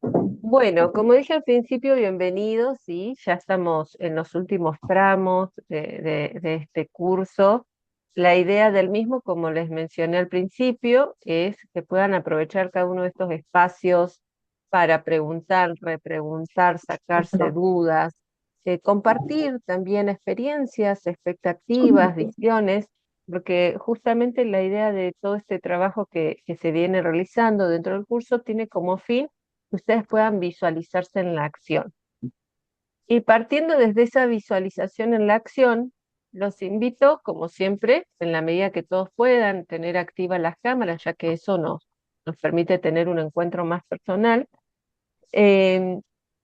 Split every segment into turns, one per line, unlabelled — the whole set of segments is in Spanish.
Bueno, como dije al principio, bienvenidos, sí, ya estamos en los últimos tramos de este curso. La idea del mismo, como les mencioné al principio, es que puedan aprovechar cada uno de estos espacios para preguntar, repreguntar, sacarse dudas, compartir también experiencias, expectativas, visiones, porque justamente la idea de todo este trabajo que se viene realizando dentro del curso tiene como fin que ustedes puedan visualizarse en la acción. Y partiendo desde esa visualización en la acción, los invito, como siempre, en la medida que todos puedan, tener activas las cámaras, ya que eso nos permite tener un encuentro más personal, eh,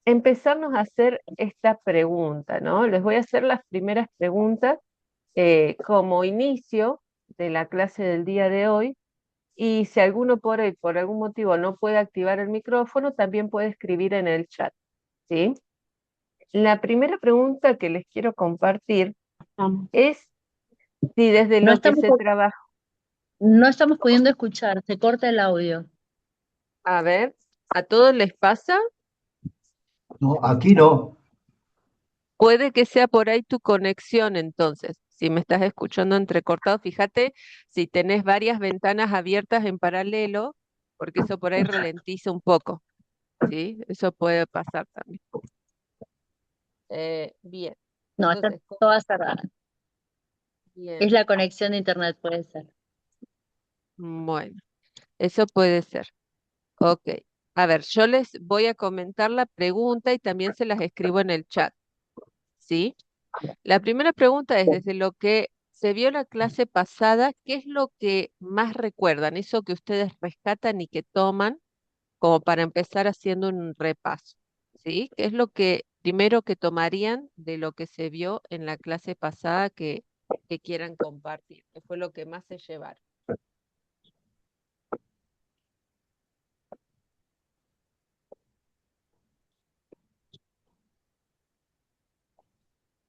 empezarnos a hacer esta pregunta, ¿no? Les voy a hacer las primeras preguntas como inicio de la clase del día de hoy, y si alguno por algún motivo no puede activar el micrófono, también puede escribir en el chat, ¿sí? La primera pregunta que les quiero compartir
Vamos.
es si desde
No
lo que
estamos,
se trabaja,
no estamos pudiendo escuchar, se corta el audio.
a ver, ¿a todos les pasa?
No, aquí no.
Puede que sea por ahí tu conexión entonces. Si me estás escuchando entrecortado, fíjate si tenés varias ventanas abiertas en paralelo, porque eso por ahí ralentiza un poco, ¿sí? Eso puede pasar también. Bien,
No, está
entonces,
toda cerrada. Es
bien,
la conexión de internet, puede ser.
bueno, eso puede ser. Ok, a ver, yo les voy a comentar la pregunta y también se las escribo en el chat, ¿sí? La primera pregunta es, desde lo que se vio la clase pasada, ¿qué es lo que más recuerdan? Eso que ustedes rescatan y que toman como para empezar haciendo un repaso, ¿sí? ¿Qué es lo que primero que tomarían de lo que se vio en la clase pasada que quieran compartir? ¿Qué fue lo que más se llevaron?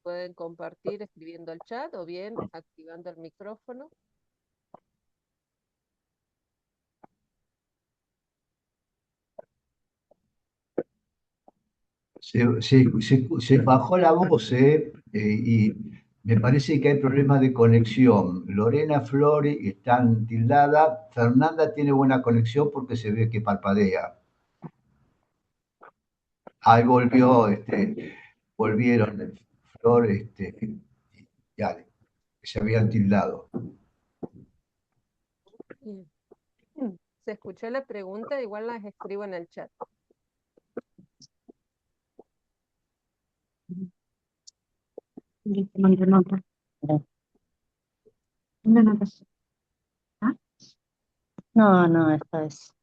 Pueden compartir escribiendo al chat o bien activando el micrófono.
Se bajó la voz, y me parece que hay problemas de conexión. Lorena Flores están tildada. Fernanda tiene buena conexión porque se ve que parpadea. Ahí volvieron Flor, y Ale, que se habían tildado.
Bien. Se escuchó la pregunta, igual las escribo en el chat.
Listo, nota. Una nota. ¿Ah? No, no, esta es.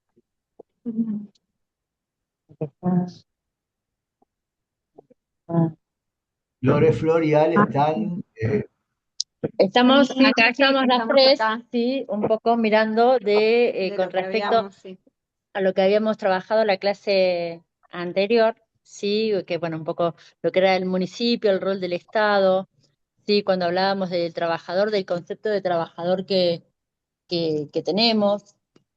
Lore, Flor y Ale están.
Estamos,
Sí,
acá
sí,
estamos las
estamos
tres,
acá.
sí, un poco mirando
De
con
lo que
respecto
habíamos, sí.
a lo que habíamos trabajado la clase anterior, sí, que bueno, un poco lo que era el municipio, el rol del Estado, sí, cuando hablábamos del trabajador, del concepto de trabajador que tenemos,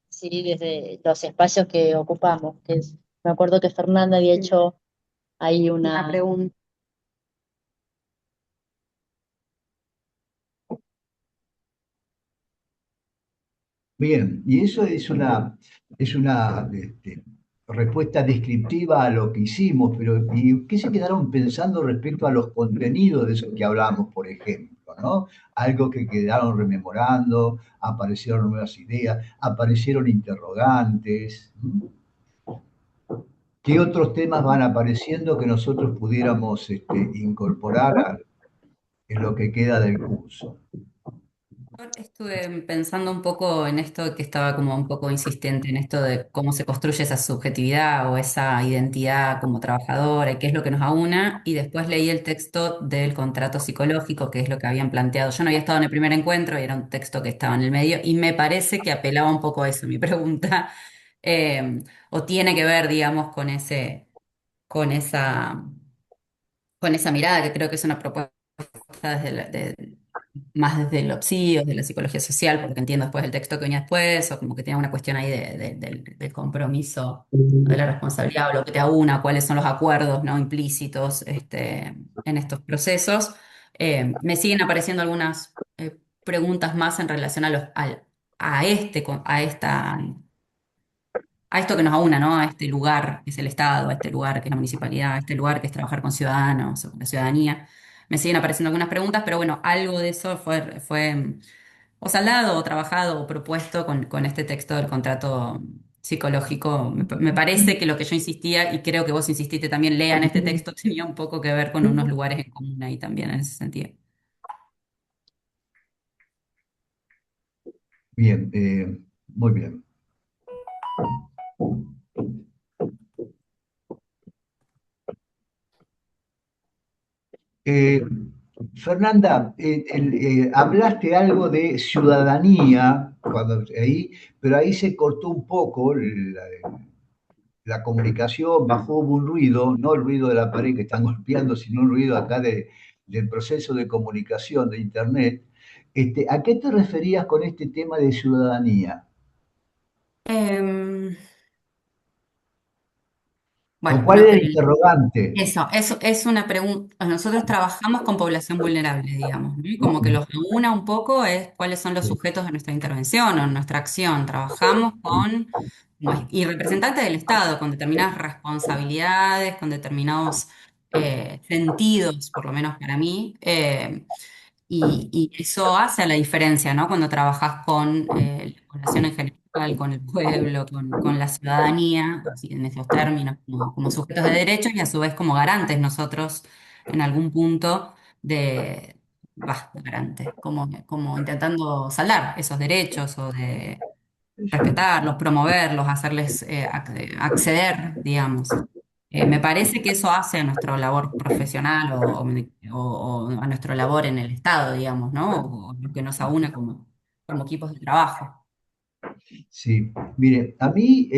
sí, desde los espacios que ocupamos, me acuerdo que Fernanda había
Sí.
hecho ahí
Una
una.
pregunta.
Bien, y eso es una respuesta descriptiva a lo que hicimos, pero ¿y qué se quedaron pensando respecto a los contenidos de eso que hablamos, por ejemplo, ¿no? Algo que quedaron rememorando, aparecieron nuevas ideas, aparecieron interrogantes. ¿Qué otros temas van apareciendo que nosotros pudiéramos incorporar en lo que queda del curso?
Estuve pensando un poco en esto que estaba como un poco insistente en esto de cómo se construye esa subjetividad o esa identidad como trabajadora y qué es lo que nos aúna. Y después leí el texto del contrato psicológico, que es lo que habían planteado. Yo no había estado en el primer encuentro y era un texto que estaba en el medio y me parece que apelaba un poco a eso, mi pregunta. O tiene que ver, digamos, con esa, con esa mirada que creo que es una propuesta desde más desde los psi o de la psicología social, porque entiendo después el texto que venía después, o como que tiene una cuestión ahí del compromiso, de la responsabilidad, o lo que te aúna, cuáles son los acuerdos, ¿no? Implícitos, en estos procesos. Me siguen apareciendo algunas preguntas más en relación a esta a esto que nos aúna, ¿no? A este lugar que es el Estado, a este lugar que es la municipalidad, a este lugar que es trabajar con ciudadanos o con la ciudadanía. Me siguen apareciendo algunas preguntas, pero bueno, algo de eso fue o saldado o trabajado o propuesto con este texto del contrato psicológico. Me parece que lo que yo insistía, y creo que vos insististe también, lean este texto, tenía un poco que ver con unos lugares en común ahí también en ese sentido.
Bien, muy bien. Eh, Fernanda, hablaste algo de ciudadanía ahí, pero ahí se cortó un poco la comunicación, bajó un ruido, no el ruido de la pared que están golpeando, sino un ruido acá del proceso de comunicación de Internet. ¿A qué te referías con este tema de ciudadanía?
Em,
¿O
bueno,
cuál era el interrogante?
eso es una pregunta. Nosotros trabajamos con población vulnerable, digamos, ¿no? Y como que los una un poco es cuáles son los sujetos de nuestra intervención o nuestra acción. Trabajamos y representantes del Estado, con determinadas responsabilidades, con determinados sentidos, por lo menos para mí. Y eso hace la diferencia, ¿no? Cuando trabajas con la población en general, con el pueblo, con la ciudadanía, así, en esos términos, como sujetos de derechos y a su vez como garantes nosotros en algún punto garantes, como intentando saldar esos derechos o de respetarlos, promoverlos, hacerles acceder, digamos. Me parece que eso hace a nuestra labor profesional o a nuestra labor en el Estado, digamos, ¿no? O lo que nos aúna como equipos de trabajo.
Sí, mire, a mí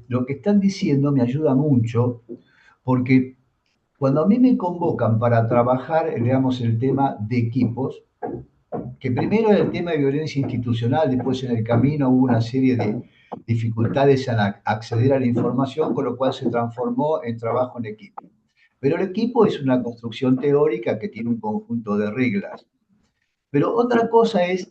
lo que están diciendo me ayuda mucho porque cuando a mí me convocan para trabajar, digamos, el tema de equipos, que primero era el tema de violencia institucional, después en el camino hubo una serie de dificultades en acceder a la información, con lo cual se transformó en trabajo en equipo. Pero el equipo es una construcción teórica que tiene un conjunto de reglas. Pero otra cosa es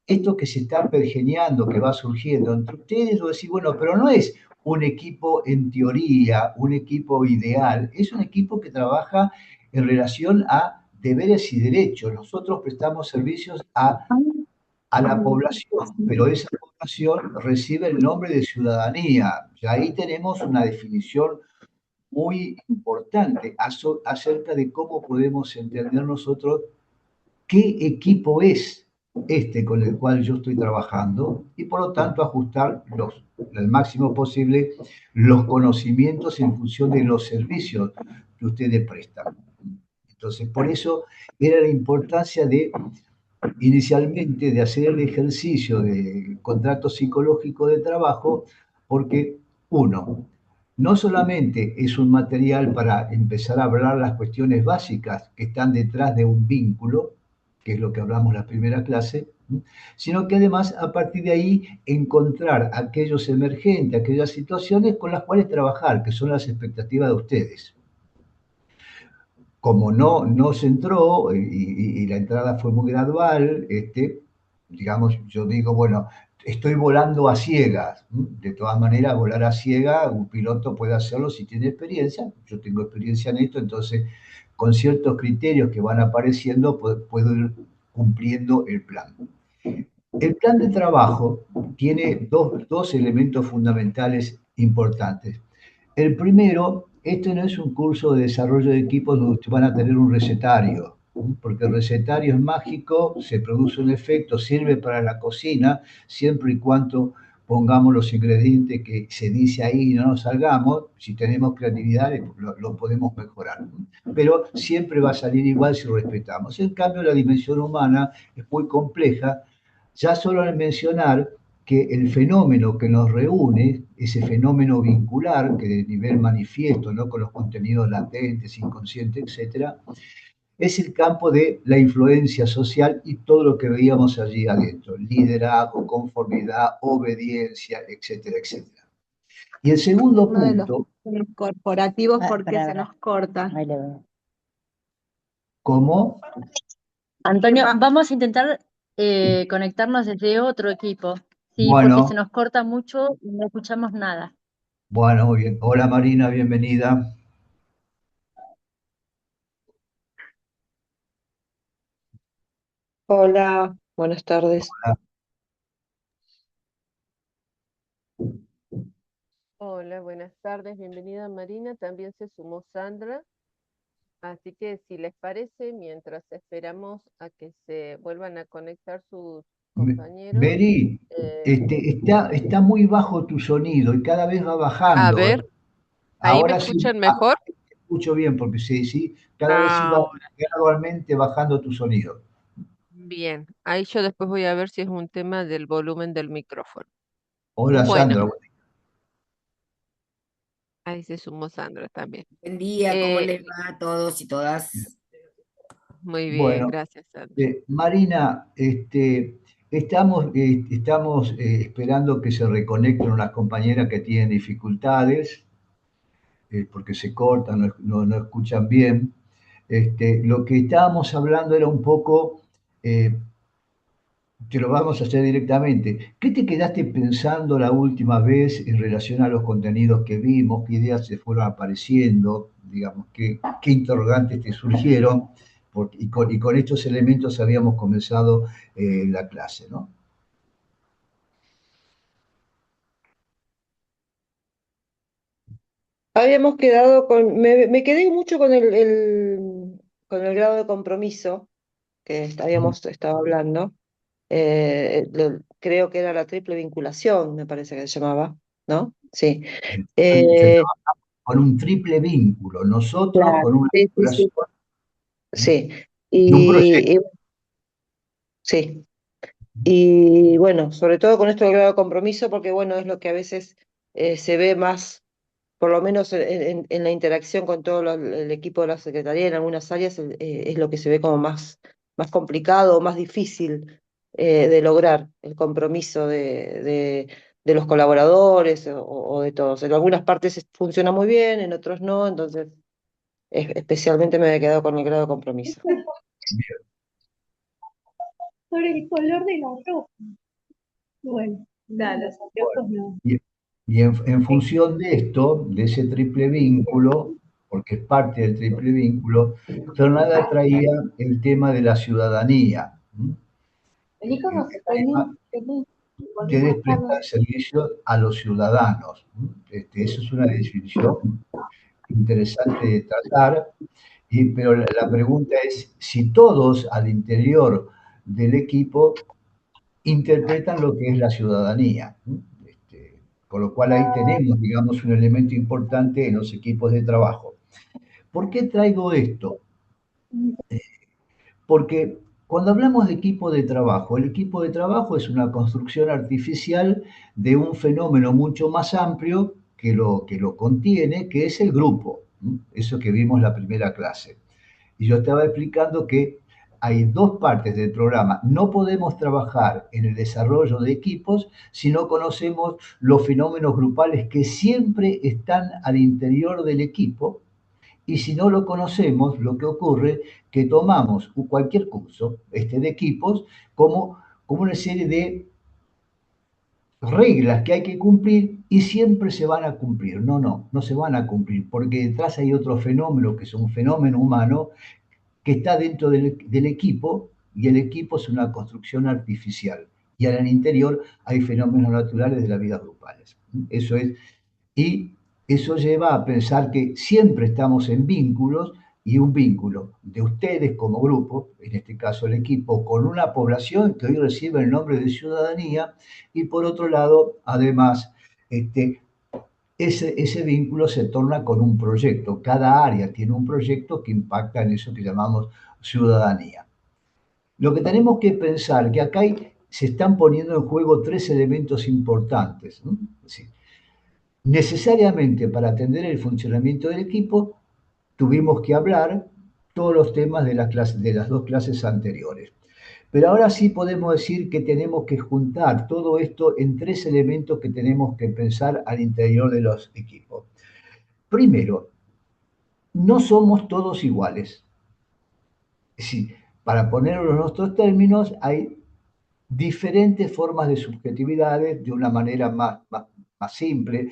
esto que se está pergeñando, que va surgiendo entre ustedes, o decir, bueno, pero no es un equipo en teoría, un equipo ideal, es un equipo que trabaja en relación a deberes y derechos. Nosotros prestamos servicios a la población, pero esa población recibe el nombre de ciudadanía. Y ahí tenemos una definición muy importante acerca de cómo podemos entender nosotros qué equipo es este con el cual yo estoy trabajando y por lo tanto ajustar al máximo posible los conocimientos en función de los servicios que ustedes prestan. Entonces, por eso era la importancia de inicialmente de hacer el ejercicio de contrato psicológico de trabajo, porque uno, no solamente es un material para empezar a hablar las cuestiones básicas que están detrás de un vínculo, que es lo que hablamos en la primera clase, sino que además a partir de ahí encontrar aquellos emergentes, aquellas situaciones con las cuales trabajar, que son las expectativas de ustedes. Como no se entró y la entrada fue muy gradual, digamos, yo digo, bueno, estoy volando a ciegas. De todas maneras, volar a ciegas, un piloto puede hacerlo si tiene experiencia. Yo tengo experiencia en esto, entonces con ciertos criterios que van apareciendo puedo ir cumpliendo el plan. El plan de trabajo tiene dos elementos fundamentales importantes. El primero, este no es un curso de desarrollo de equipos donde ustedes van a tener un recetario, porque el recetario es mágico, se produce un efecto, sirve para la cocina, siempre y cuando pongamos los ingredientes que se dice ahí y no nos salgamos, si tenemos creatividad lo podemos mejorar. Pero siempre va a salir igual si respetamos. En cambio, la dimensión humana es muy compleja, ya solo al mencionar que el fenómeno que nos reúne, ese fenómeno vincular, que de nivel manifiesto, ¿no? Con los contenidos latentes, inconscientes, etcétera, es el campo de la influencia social y todo lo que veíamos allí adentro, liderazgo, conformidad, obediencia, etcétera, etcétera. Y el segundo
Uno de los
punto,
corporativos porque
Pará,
se
pará.
nos corta.
Ahí le veo.
¿cómo?
Antonio, vamos a intentar conectarnos desde otro equipo, sí, porque se
Bueno,
nos corta mucho y no escuchamos nada.
bueno, muy bien. Hola Marina, bienvenida.
Hola, buenas tardes.
Hola, buenas tardes, bienvenida Marina, también se sumó Sandra, así que si les parece, mientras esperamos a que se vuelvan a conectar sus compañeros,
Mary,
eh,
está muy bajo tu sonido y cada vez va
a
bajando, ¿eh?
ver, ¿ahí me
Ahora sí,
escuchan mejor?
te escucho bien porque sí, sí, cada vez sí va
Ahora,
gradualmente bajando tu sonido.
bien, ahí yo después voy a ver si es un tema del volumen del micrófono.
Hola
Bueno,
Sandra.
ahí se sumó Sandra también.
Buen día, ¿cómo
Eh,
les va a todos y todas?
Muy bien,
Bueno,
gracias Sandra.
Marina, estamos esperando que se reconecten unas compañeras que tienen dificultades, porque se cortan, no escuchan bien. Lo que estábamos hablando era un poco, eh, te lo vamos a hacer directamente. ¿Qué te quedaste pensando la última vez en relación a los contenidos que vimos? ¿Qué ideas se fueron apareciendo? Digamos, ¿qué interrogantes te surgieron? Y con estos elementos habíamos comenzado la clase, ¿no?
Habíamos quedado me quedé mucho con con el grado de compromiso que habíamos estado hablando. Creo que era la triple vinculación, me parece que se llamaba, ¿no? Sí.
Que
Eh,
con un triple vínculo, nosotros
claro,
con una
sí, sí,
vinculación
sí. Sí.
y un proyecto.
Sí. Y bueno, sobre todo con esto del grado de compromiso, porque bueno, es lo que a veces se ve más, por lo menos en la interacción con todo el equipo de la Secretaría, en algunas áreas es lo que se ve como más complicado, más difícil de lograr el compromiso de los colaboradores o de todos. En algunas partes funciona muy bien, en otros no, entonces especialmente me había quedado con el grado de compromiso.
Sobre el color de la ropa. Bueno, nada, los anteojos no.
Y, en función de esto, de ese triple vínculo, porque es parte del triple vínculo, Fernanda traía el tema de la ciudadanía.
Vení con
El
nosotros,
tema
vení.
de prestar servicio a los ciudadanos. Eso es una definición interesante de tratar, pero la pregunta es si todos al interior del equipo interpretan lo que es la ciudadanía. Con lo cual ahí tenemos, digamos, un elemento importante en los equipos de trabajo. ¿Por qué traigo esto? Porque cuando hablamos de equipo de trabajo, el equipo de trabajo es una construcción artificial de un fenómeno mucho más amplio que lo contiene, que es el grupo. Eso que vimos en la primera clase. Y yo estaba explicando que hay dos partes del programa. No podemos trabajar en el desarrollo de equipos si no conocemos los fenómenos grupales que siempre están al interior del equipo. Y si no lo conocemos, lo que ocurre que tomamos cualquier curso de equipos como una serie de reglas que hay que cumplir y siempre se van a cumplir. No se van a cumplir, porque detrás hay otro fenómeno que es un fenómeno humano que está dentro del equipo y el equipo es una construcción artificial. Y al interior hay fenómenos naturales de la vida grupales. Eso es, y eso lleva a pensar que siempre estamos en vínculos y un vínculo de ustedes como grupo, en este caso el equipo, con una población que hoy recibe el nombre de ciudadanía y por otro lado, además, ese vínculo se torna con un proyecto. Cada área tiene un proyecto que impacta en eso que llamamos ciudadanía. Lo que tenemos que pensar que acá se están poniendo en juego tres elementos importantes, ¿no? Es necesariamente para atender el funcionamiento del equipo tuvimos que hablar todos los temas de las dos clases anteriores. Pero ahora sí podemos decir que tenemos que juntar todo esto en tres elementos que tenemos que pensar al interior de los equipos. Primero, no somos todos iguales. Es decir, para ponerlo en nuestros términos, hay diferentes formas de subjetividades de una manera más simple,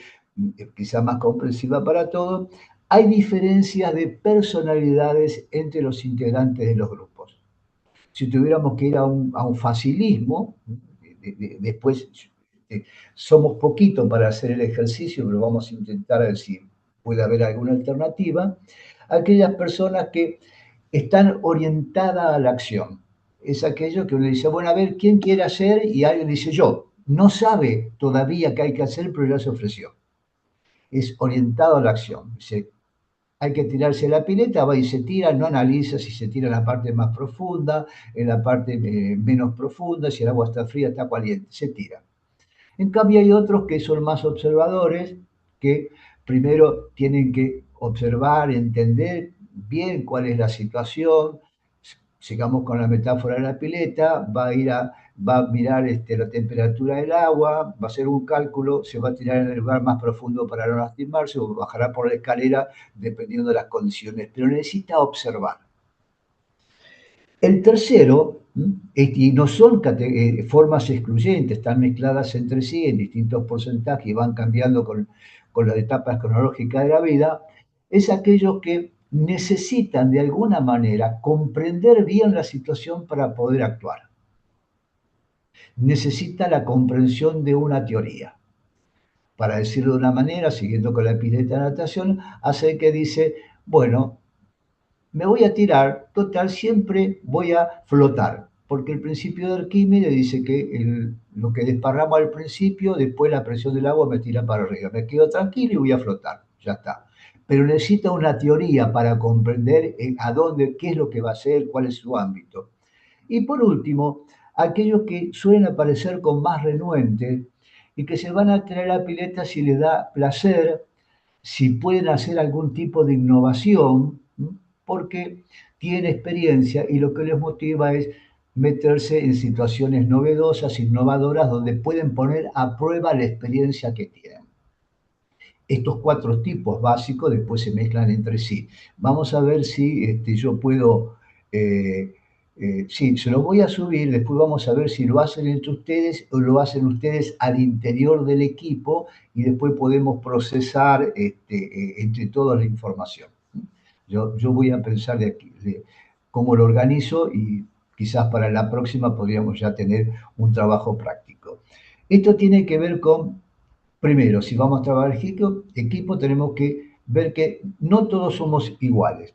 quizá más comprensiva para todos. Hay diferencias de personalidades entre los integrantes de los grupos. Si tuviéramos que ir a un facilismo, después somos poquitos para hacer el ejercicio, pero vamos a intentar ver si puede haber alguna alternativa. Aquellas personas que están orientadas a la acción. Es aquello que uno dice, bueno, a ver, ¿quién quiere hacer? Y alguien dice yo. No sabe todavía qué hay que hacer, pero ya se ofreció. Es orientado a la acción. Dice, hay que tirarse la pileta, va y se tira, no analiza si se tira en la parte más profunda, en la parte menos profunda, si el agua está fría, está caliente, se tira. En cambio hay otros que son más observadores, que primero tienen que observar, entender bien cuál es la situación. Sigamos con la metáfora de la pileta, va a mirar la temperatura del agua, va a hacer un cálculo, se va a tirar en el lugar más profundo para no lastimarse o bajará por la escalera dependiendo de las condiciones, pero necesita observar. El tercero, y no son formas excluyentes, están mezcladas entre sí en distintos porcentajes y van cambiando con las etapas cronológicas de la vida, es aquellos que necesitan de alguna manera comprender bien la situación para poder actuar. Necesita la comprensión de una teoría. Para decirlo de una manera, siguiendo con la pileta de natación, hace que dice, bueno, me voy a tirar, total, siempre voy a flotar, porque el principio de Arquímedes dice que lo que desparramos al principio, después la presión del agua me tira para arriba, me quedo tranquilo y voy a flotar, ya está. Pero necesita una teoría para comprender a dónde, qué es lo que va a hacer, cuál es su ámbito. Y por último, aquellos que suelen aparecer con más renuente y que se van a tener la pileta si les da placer, si pueden hacer algún tipo de innovación, porque tienen experiencia y lo que les motiva es meterse en situaciones novedosas, innovadoras, donde pueden poner a prueba la experiencia que tienen. Estos cuatro tipos básicos después se mezclan entre sí. Vamos a ver si yo puedo, sí, se los voy a subir, después vamos a ver si lo hacen entre ustedes o lo hacen ustedes al interior del equipo y después podemos procesar entre todos la información. Yo voy a pensar de aquí, de cómo lo organizo y quizás para la próxima podríamos ya tener un trabajo práctico. Esto tiene que ver con, primero, si vamos a trabajar equipo, tenemos que ver que no todos somos iguales.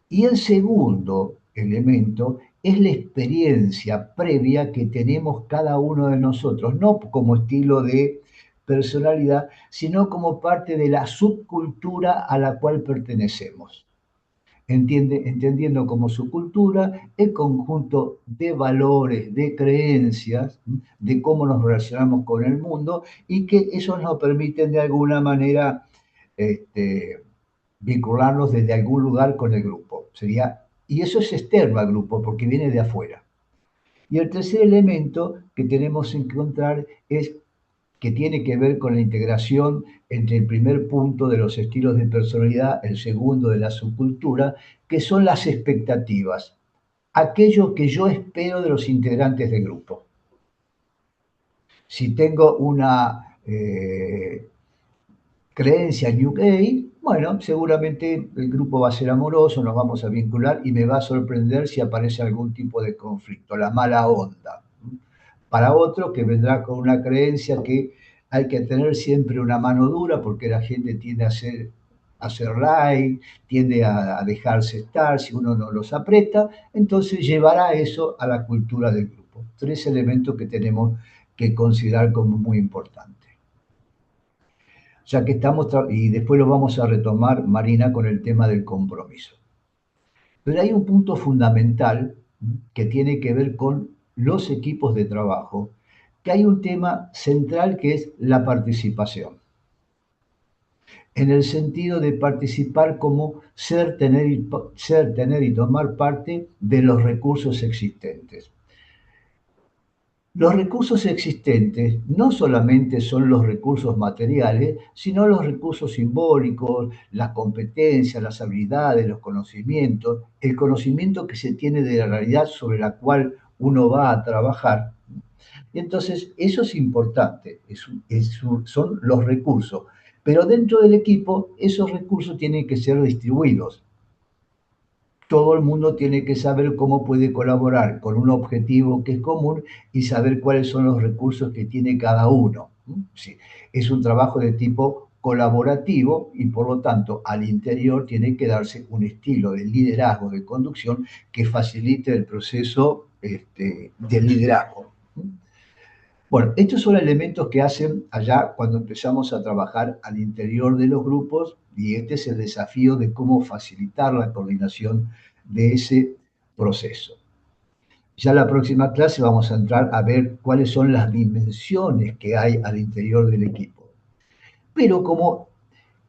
Y el segundo elemento es la experiencia previa que tenemos cada uno de nosotros, no como estilo de personalidad, sino como parte de la subcultura a la cual pertenecemos. Entendiendo como su cultura el conjunto de valores, de creencias, de cómo nos relacionamos con el mundo y que eso nos permiten de alguna manera vincularnos desde algún lugar con el grupo. Y eso es externo al grupo porque viene de afuera. Y el tercer elemento que tenemos que encontrar es que tiene que ver con la integración entre el primer punto de los estilos de personalidad, el segundo de la subcultura, que son las expectativas, aquello que yo espero de los integrantes del grupo. Si tengo una creencia New Age, bueno, seguramente el grupo va a ser amoroso, nos vamos a vincular y me va a sorprender si aparece algún tipo de conflicto, la mala onda. Para otro que vendrá con una creencia que hay que tener siempre una mano dura porque la gente tiende a hacer like, tiende a dejarse estar si uno no los aprieta, entonces llevará eso a la cultura del grupo. Tres elementos que tenemos que considerar como muy importantes. Ya que estamos, y después lo vamos a retomar, Marina, con el tema del compromiso. Pero hay un punto fundamental que tiene que ver con los equipos de trabajo, que hay un tema central que es la participación. en el sentido de participar como ser, tener y tomar parte de los recursos existentes. Los recursos existentes no solamente son los recursos materiales, sino los recursos simbólicos, las competencias, las habilidades, los conocimientos, el conocimiento que se tiene de la realidad sobre la cual uno va a trabajar. Y entonces, eso es importante, son los recursos. Pero dentro del equipo, esos recursos tienen que ser distribuidos. Todo el mundo tiene que saber cómo puede colaborar con un objetivo que es común y saber cuáles son los recursos que tiene cada uno. Sí, es un trabajo de tipo colaborativo y por lo tanto al interior tiene que darse un estilo de liderazgo, de conducción que facilite el proceso de liderazgo. Bueno, estos son elementos que hacen allá cuando empezamos a trabajar al interior de los grupos y este es el desafío de cómo facilitar la coordinación de ese proceso. Ya en la próxima clase vamos a entrar a ver cuáles son las dimensiones que hay al interior del equipo. Pero como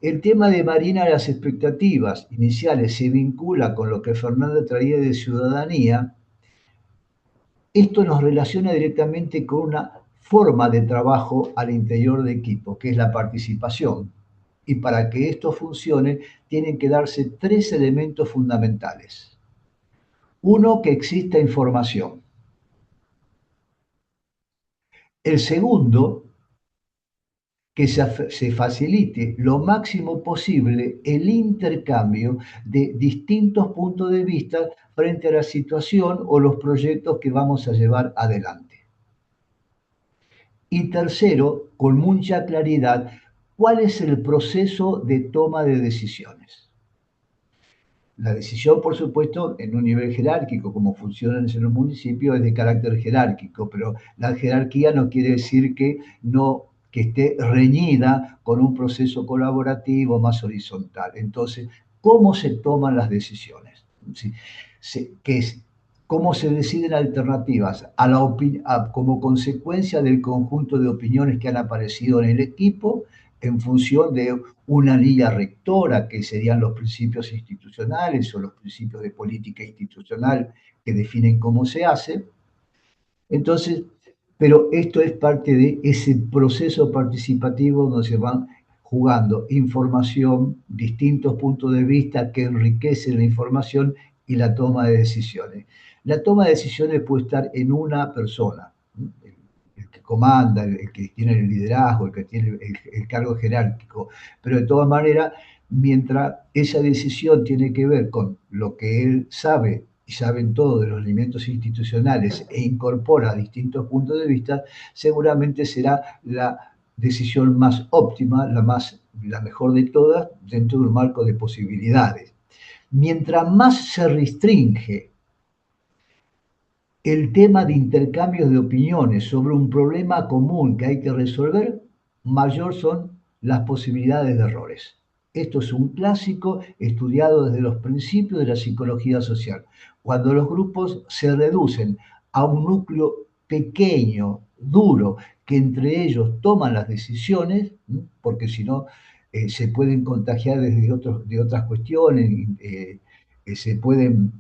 el tema de Marina de las expectativas iniciales se vincula con lo que Fernanda traía de ciudadanía, esto nos relaciona directamente con una forma de trabajo al interior de equipo, que es la participación. Y para que esto funcione, tienen que darse tres elementos fundamentales. Uno, que exista información. El segundo, que se facilite lo máximo posible el intercambio de distintos puntos de vista frente a la situación o los proyectos que vamos a llevar adelante. Y tercero, con mucha claridad, cuál es el proceso de toma de decisiones. La decisión, por supuesto, en un nivel jerárquico, como funcionan en los municipios, es de carácter jerárquico, pero la jerarquía no quiere decir que esté reñida con un proceso colaborativo más horizontal. Entonces, ¿cómo se toman las decisiones? ¿Sí? ¿Cómo se deciden alternativas? Como consecuencia del conjunto de opiniones que han aparecido en el equipo, en función de una línea rectora, que serían los principios institucionales o los principios de política institucional que definen cómo se hace. Entonces, pero esto es parte de ese proceso participativo donde se van jugando información, distintos puntos de vista que enriquecen la información y la toma de decisiones. La toma de decisiones puede estar en una persona, el que comanda, el que tiene el liderazgo, el que tiene el cargo jerárquico, pero de todas maneras, mientras esa decisión tiene que ver con lo que él sabe y saben todo de los elementos institucionales e incorpora distintos puntos de vista, seguramente será la decisión más óptima, la mejor de todas, dentro de un marco de posibilidades. Mientras más se restringe el tema de intercambios de opiniones sobre un problema común que hay que resolver, mayor son las posibilidades de errores. Esto es un clásico estudiado desde los principios de la psicología social. Cuando los grupos se reducen a un núcleo pequeño, duro, que entre ellos toman las decisiones, porque si no se pueden contagiar de otras cuestiones, se pueden...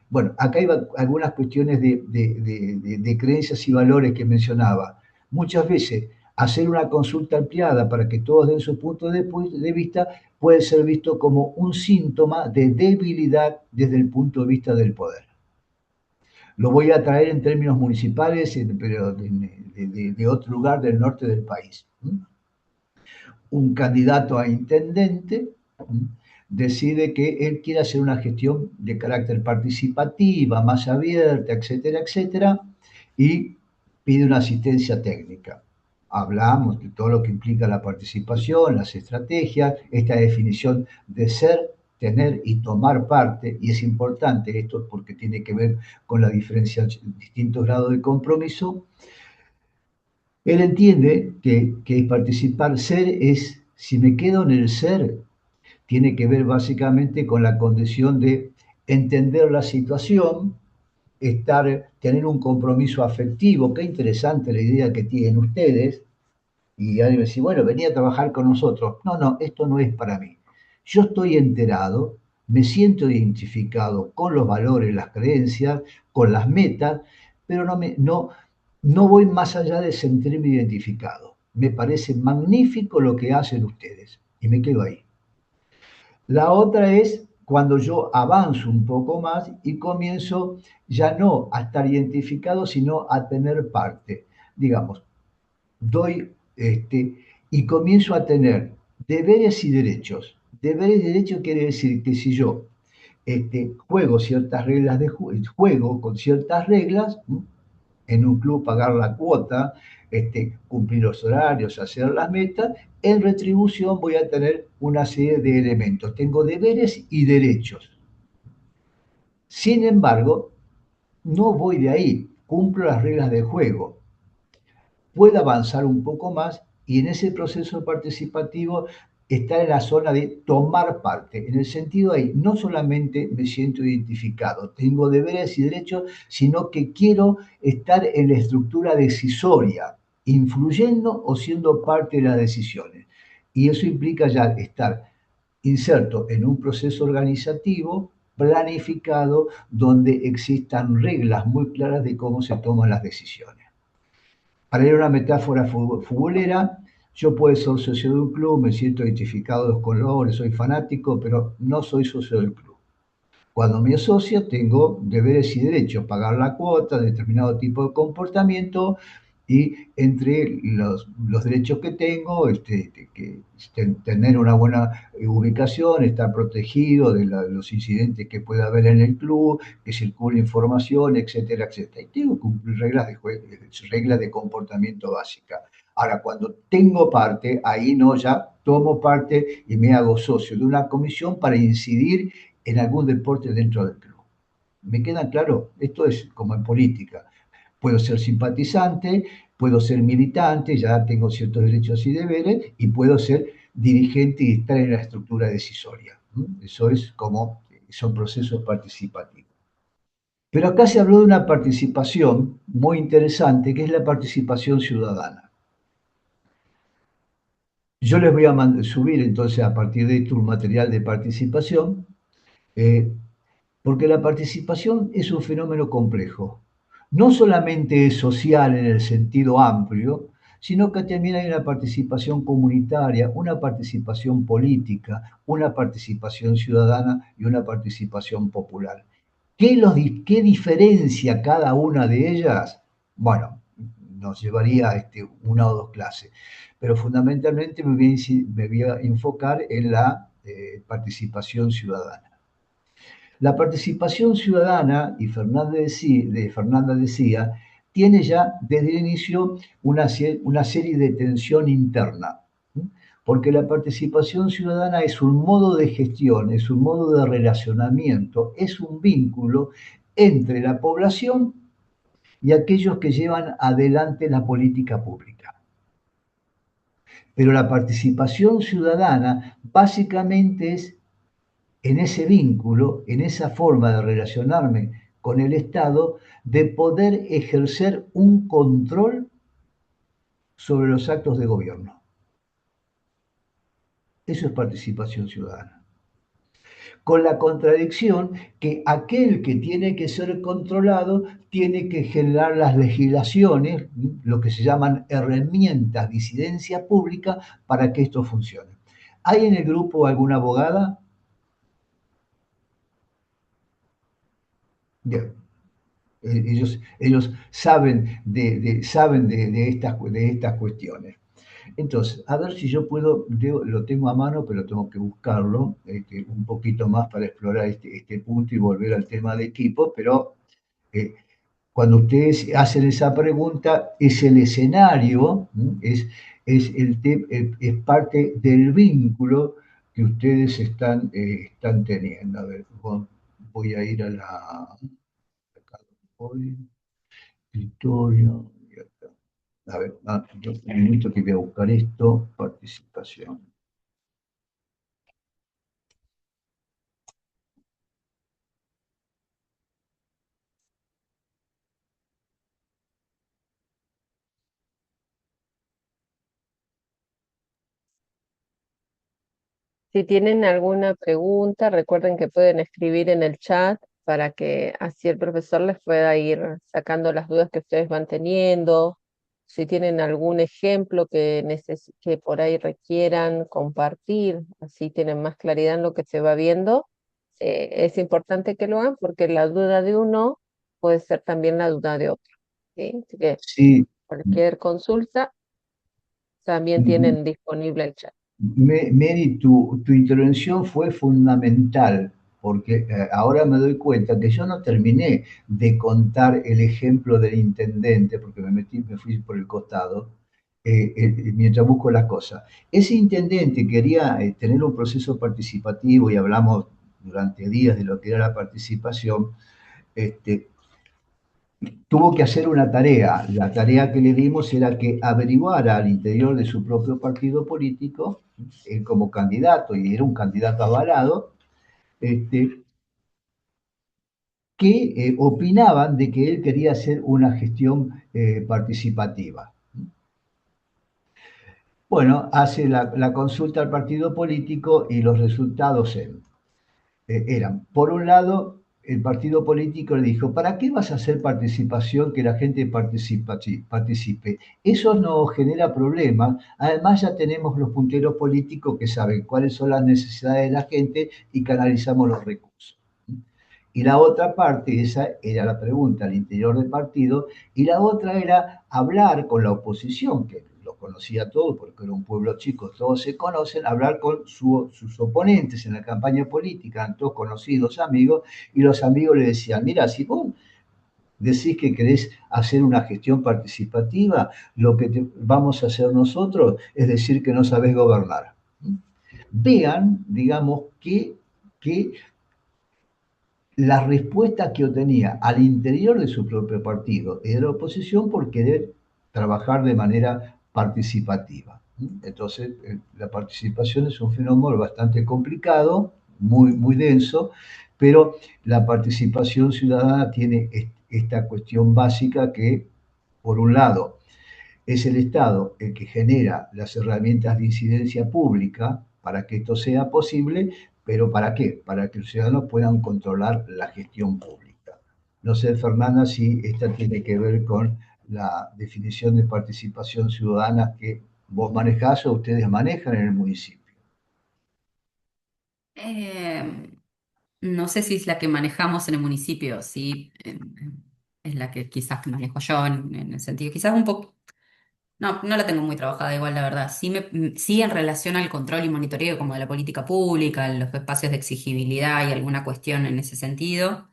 Bueno, acá hay algunas cuestiones de creencias y valores que mencionaba. Muchas veces hacer una consulta ampliada para que todos den su punto de vista puede ser visto como un síntoma de debilidad desde el punto de vista del poder. Lo voy a traer en términos municipales, pero de otro lugar del norte del país. Un candidato a intendente decide que él quiere hacer una gestión de carácter participativa, más abierta, etcétera, etcétera, y pide una asistencia técnica. Hablamos de todo lo que implica la participación, las estrategias, esta definición de ser, tener y tomar parte, y es importante esto porque tiene que ver con la diferenciación, distintos grados de compromiso. Él entiende que participar, ser es, si me quedo en el ser, tiene que ver básicamente con la condición de entender la situación, tener un compromiso afectivo. Qué interesante la idea que tienen ustedes, y alguien me dice, bueno, venía a trabajar con nosotros. No, no, esto no es para mí. Yo estoy enterado, me siento identificado con los valores, las creencias, con las metas, pero no voy más allá de sentirme identificado. Me parece magnífico lo que hacen ustedes y me quedo ahí. La otra es cuando yo avanzo un poco más y comienzo ya no a estar identificado, sino a tener parte. Digamos, doy y comienzo a tener deberes y derechos. Deberes y derechos quiere decir que si yo juego ciertas reglas de juego con ciertas reglas, en un club pagar la cuota, cumplir los horarios, hacer las metas, en retribución voy a tener una serie de elementos. Tengo deberes y derechos. Sin embargo, no voy de ahí, cumplo las reglas del juego. Puedo avanzar un poco más y en ese proceso participativo estar en la zona de tomar parte, en el sentido ahí, no solamente me siento identificado, tengo deberes y derechos, sino que quiero estar en la estructura decisoria, influyendo o siendo parte de las decisiones. Y eso implica ya estar inserto en un proceso organizativo planificado donde existan reglas muy claras de cómo se toman las decisiones. Para ir a una metáfora futbolera, yo puedo ser socio de un club, me siento identificado con los colores, soy fanático, pero no soy socio del club. Cuando me asocio, tengo deberes y derechos, pagar la cuota, determinado tipo de comportamiento, y entre los derechos que tengo, tener una buena ubicación, estar protegido de los incidentes que pueda haber en el club, que circule información, etcétera, etcétera. Y tengo que cumplir reglas de juego, reglas de comportamiento básicas. Ahora, cuando tengo parte, ahí no, ya tomo parte y me hago socio de una comisión para incidir en algún deporte dentro del club. ¿Me queda claro? Esto es como en política. Puedo ser simpatizante, puedo ser militante, ya tengo ciertos derechos y deberes, y puedo ser dirigente y estar en la estructura decisoria. Eso es como, son procesos participativos. Pero acá se habló de una participación muy interesante, que es la participación ciudadana. Yo les voy a subir entonces a partir de esto un material de participación, eh, porque la participación es un fenómeno complejo. No solamente es social en el sentido amplio, sino que también hay una participación comunitaria, una participación política, una participación ciudadana y una participación popular. ¿Qué diferencia cada una de ellas? Bueno, nos llevaría una o dos clases, pero fundamentalmente me voy a enfocar en la participación ciudadana. La participación ciudadana, y Fernanda decía, tiene ya desde el inicio una serie de tensión interna, porque la participación ciudadana es un modo de gestión, es un modo de relacionamiento, es un vínculo entre la población y aquellos que llevan adelante la política pública. Pero la participación ciudadana básicamente es en ese vínculo, en esa forma de relacionarme con el Estado, de poder ejercer un control sobre los actos de gobierno. Eso es participación ciudadana. Con la contradicción que aquel que tiene que ser controlado tiene que generar las legislaciones, lo que se llaman herramientas de incidencia pública para que esto funcione. ¿Hay en el grupo alguna abogada? Bien. Ellos saben de estas cuestiones. Entonces, a ver si yo puedo, lo tengo a mano, pero tengo que buscarlo un poquito más para explorar este punto y volver al tema de equipo, pero eh, cuando ustedes hacen esa pregunta, es el escenario, es parte del vínculo que ustedes están teniendo. A ver, voy a ir a la... Acá voy, escritorio, y acá. A ver, un minuto que voy a buscar esto, participación.
Si tienen alguna pregunta, recuerden que pueden escribir en el chat para que así el profesor les pueda ir sacando las dudas que ustedes van teniendo. Si tienen algún ejemplo que por ahí requieran compartir, así tienen más claridad en lo que se va viendo, es importante que lo hagan porque la duda de uno puede ser también la duda de otro, ¿sí? Así que
Sí,
cualquier consulta también tienen disponible el chat.
Mary, tu intervención fue fundamental, porque ahora me doy cuenta que yo no terminé de contar el ejemplo del intendente, porque me fui por el costado, mientras busco las cosas. Ese intendente quería tener un proceso participativo y hablamos durante días de lo que era la participación. este, Tuvo que hacer una tarea. La tarea que le dimos era que averiguara al interior de su propio partido político, él como candidato, y era un candidato avalado, que opinaban de que él quería hacer una gestión participativa. Bueno, hace la consulta al partido político y los resultados eran, por un lado, el partido político le dijo, ¿para qué vas a hacer participación que la gente participe? Eso no genera problemas. Además ya tenemos los punteros políticos que saben cuáles son las necesidades de la gente y canalizamos los recursos. Y la otra parte, esa era la pregunta al interior del partido, y la otra era hablar con la oposición, que lo conocía todo porque era un pueblo chico, todos se conocen, hablar con sus oponentes en la campaña política, eran todos conocidos amigos, y los amigos le decían, mira, si vos decís que querés hacer una gestión participativa, lo que vamos a hacer nosotros es decir que no sabés gobernar. Vean, digamos, que la respuesta que obtenía al interior de su propio partido y de la oposición por querer trabajar de manera participativa. Entonces, la participación es un fenómeno bastante complicado, muy denso, pero la participación ciudadana tiene esta cuestión básica que, por un lado, es el Estado el que genera las herramientas de incidencia pública para que esto sea posible, pero ¿para qué? Para que los ciudadanos puedan controlar la gestión pública. No sé, Fernanda, si esta tiene que ver con la definición de participación ciudadana que vos manejás o ustedes manejan en el municipio.
Eh, no sé si es la que manejamos en el municipio, sí, es la que quizás manejo yo en el sentido, quizás un poco. No, no la tengo muy trabajada igual, la verdad. Sí en relación al control y monitoreo como de la política pública, los espacios de exigibilidad y alguna cuestión en ese sentido.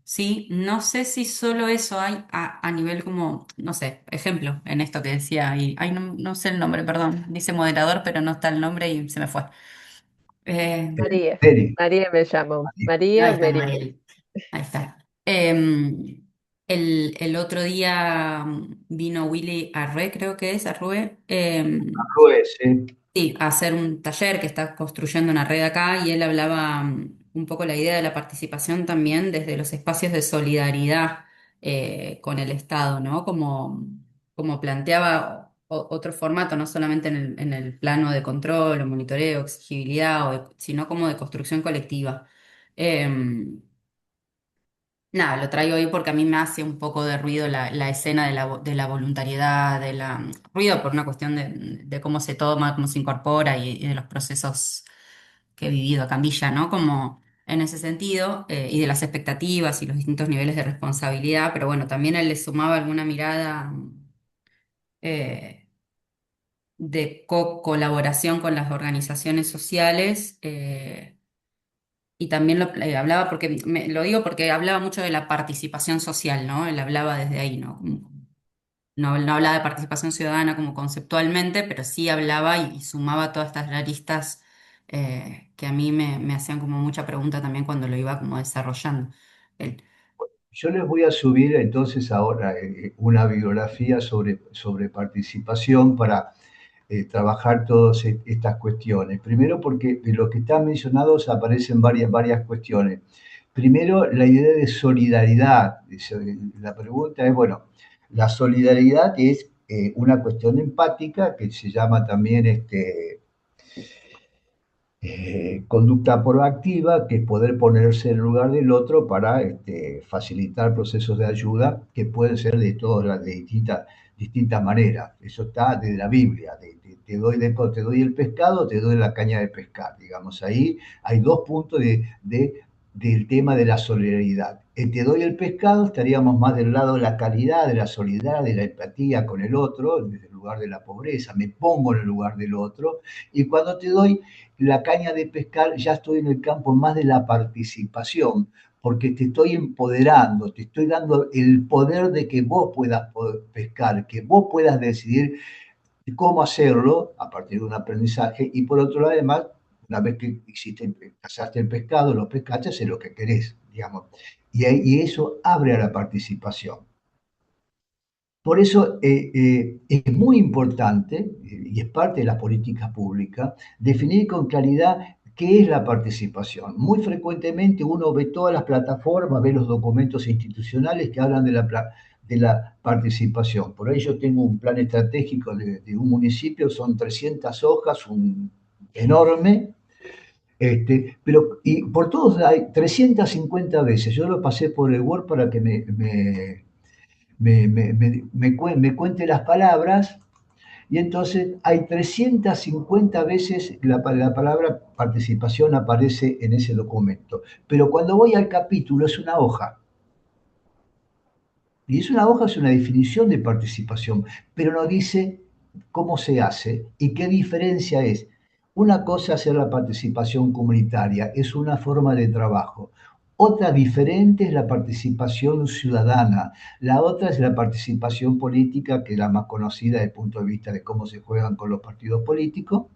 Sí, no sé si solo eso hay a nivel como, no sé, ejemplo, en esto que decía, y, ay, no, no sé el nombre, perdón, dice moderador, pero no está el nombre y se me fue. Eh,
María,
Mary,
María me llamo,
Ahí
María
está,
Meribel.
Mariel. Ahí está. El otro día vino Willy Arre, creo que es, Arrue,
Ruiz,
sí, a hacer un taller que está construyendo una red acá y él hablaba un poco la idea de la participación también desde los espacios de solidaridad con el Estado, ¿no? Como planteaba otro formato, no solamente en el plano de control o monitoreo, exigibilidad, sino como de construcción colectiva. Em, Nada, lo traigo hoy porque a mí me hace un poco de ruido la escena de la voluntariedad, ruido por una cuestión de cómo se toma, cómo se incorpora y de los procesos que he vivido acá en Villa, ¿no? Como en ese sentido, y de las expectativas y los distintos niveles de responsabilidad, pero bueno, también él le sumaba alguna mirada eh, de colaboración con las organizaciones sociales. Y también hablaba, porque lo digo porque hablaba mucho de la participación social, ¿no? Él hablaba desde ahí, ¿no? No hablaba de participación ciudadana como conceptualmente, pero sí hablaba y sumaba todas estas aristas que a mí me hacían como mucha pregunta también cuando lo iba como desarrollando. Él.
yo les voy a subir entonces ahora una bibliografía sobre participación para trabajar todas estas cuestiones. Primero porque de lo que están mencionados aparecen varias cuestiones. Primero, la idea de solidaridad. La pregunta es, bueno, la solidaridad es una cuestión empática que se llama también conducta proactiva, que es poder ponerse en el lugar del otro para facilitar procesos de ayuda que pueden ser de todas de distintas maneras. Eso está desde la Biblia. Te doy el pescado, te doy la caña de pescar. Digamos, ahí hay dos puntos del tema de la solidaridad. Te doy el pescado, estaríamos más del lado de la caridad, de la solidaridad, de la empatía con el otro, desde el lugar de la pobreza, me pongo en el lugar del otro, y cuando te doy la caña de pescar, ya estoy en el campo más de la participación, porque te estoy empoderando, te estoy dando el poder de que vos puedas pescar, que vos puedas decidir cómo hacerlo a partir de un aprendizaje, y por otro lado, además, una vez que cazaste el pescado, lo pescaste, haces lo que querés, digamos. Y eso abre a la participación. Por eso es muy importante, y es parte de las políticas públicas, definir con claridad qué es la participación. Muy frecuentemente uno ve todas las plataformas, ve los documentos institucionales que hablan de la participación. Por ahí yo tengo un plan estratégico de un municipio, son 300 hojas, enorme, y por todos hay 350 veces. Yo lo pasé por el Word para que me cuente las palabras, y entonces hay 350 veces la palabra participación aparece en ese documento. Pero cuando voy al capítulo es una hoja. Y es una hoja, es una definición de participación, pero no dice cómo se hace y qué diferencia es. Una cosa es hacer la participación comunitaria, es una forma de trabajo. Otra diferente es la participación ciudadana. La otra es la participación política, que es la más conocida desde el punto de vista de cómo se juegan con los partidos políticos.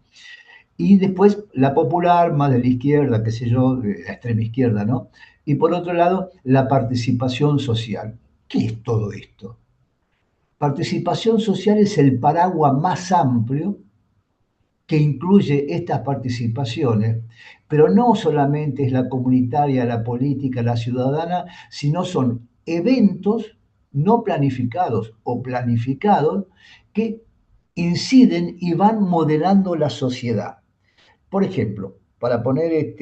Y después la popular, más de la izquierda, qué sé yo, de la extrema izquierda, ¿no? Y por otro lado, la participación social. ¿Qué es todo esto? Participación social es el paraguas más amplio que incluye estas participaciones, pero no solamente es la comunitaria, la política, la ciudadana, sino son eventos no planificados o planificados que inciden y van modelando la sociedad. Por ejemplo, para poner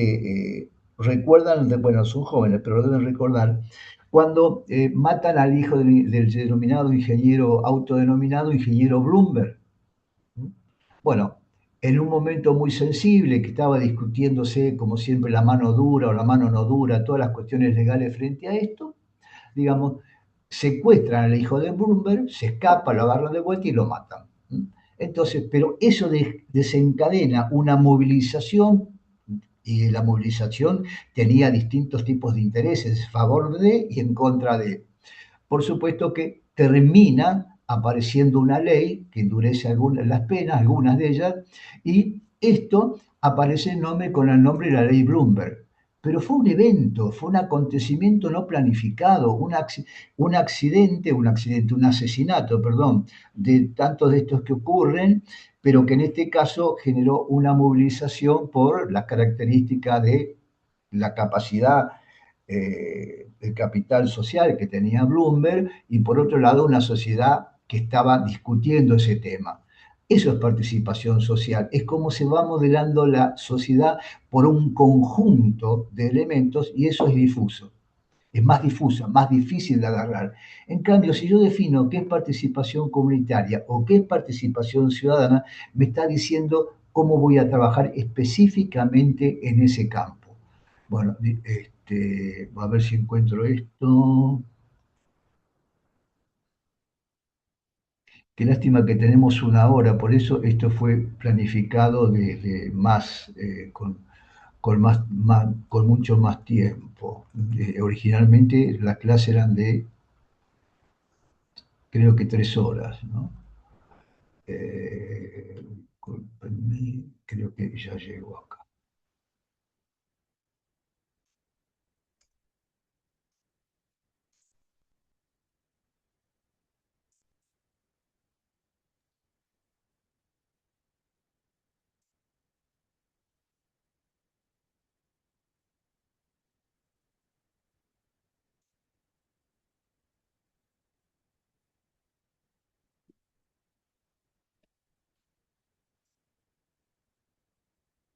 recuerdan, bueno, son jóvenes, pero deben recordar, cuando matan al hijo del denominado ingeniero, autodenominado ingeniero Bloomberg. Bueno, en un momento muy sensible que estaba discutiéndose, como siempre, la mano dura o la mano no dura, todas las cuestiones legales frente a esto, digamos, secuestran al hijo de Bloomberg, se escapa, lo agarran de vuelta y lo matan. Entonces, pero eso desencadena una movilización, y la movilización tenía distintos tipos de intereses, a favor de y en contra de. Por supuesto que termina apareciendo una ley que endurece las penas, algunas de ellas, y esto aparece con el nombre de la ley Bloomberg. Pero fue un evento, fue un acontecimiento no planificado, un asesinato, perdón, de tantos de estos que ocurren, pero que en este caso generó una movilización por las características de la capacidad el capital social que tenía Bloomberg, y por otro lado una sociedad que estaba discutiendo ese tema. Eso es participación social, es como se va modelando la sociedad por un conjunto de elementos, y eso es difuso, es más difusa, más difícil de agarrar. En cambio, si yo defino qué es participación comunitaria o qué es participación ciudadana, me está diciendo cómo voy a trabajar específicamente en ese campo. Bueno, a ver si encuentro esto. Qué lástima que tenemos una hora, por eso esto fue planificado desde con mucho más tiempo. Originalmente las clases eran de, creo que 3 horas, ¿no? Discúlpenme, creo que ya llego acá.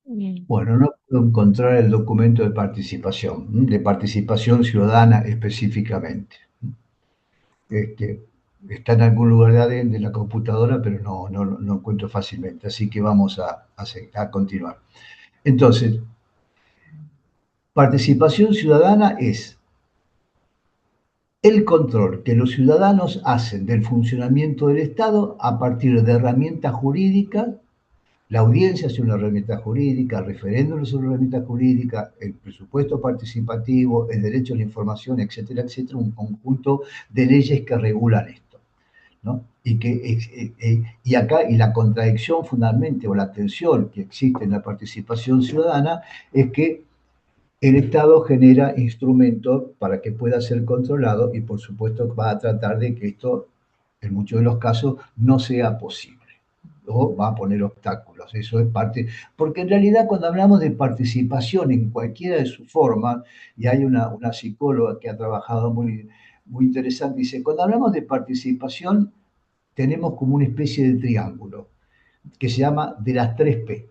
Bueno, no puedo encontrar el documento de participación ciudadana específicamente. Este, está en algún lugar de la computadora, pero no encuentro fácilmente. Así que vamos a continuar. Entonces, participación ciudadana es el control que los ciudadanos hacen del funcionamiento del Estado a partir de herramientas jurídicas. La audiencia es una herramienta jurídica, el referéndum es una herramienta jurídica, el presupuesto participativo, el derecho a la información, etcétera, etcétera, un conjunto de leyes que regulan esto, ¿no? Y acá, y la contradicción fundamental o la tensión que existe en la participación ciudadana es que el Estado genera instrumentos para que pueda ser controlado y por supuesto va a tratar de que esto, en muchos de los casos, no sea posible o va a poner obstáculos. Eso es parte, porque en realidad cuando hablamos de participación en cualquiera de sus formas, y hay una psicóloga que ha trabajado muy interesante, dice, cuando hablamos de participación tenemos como una especie de triángulo que se llama de las tres P.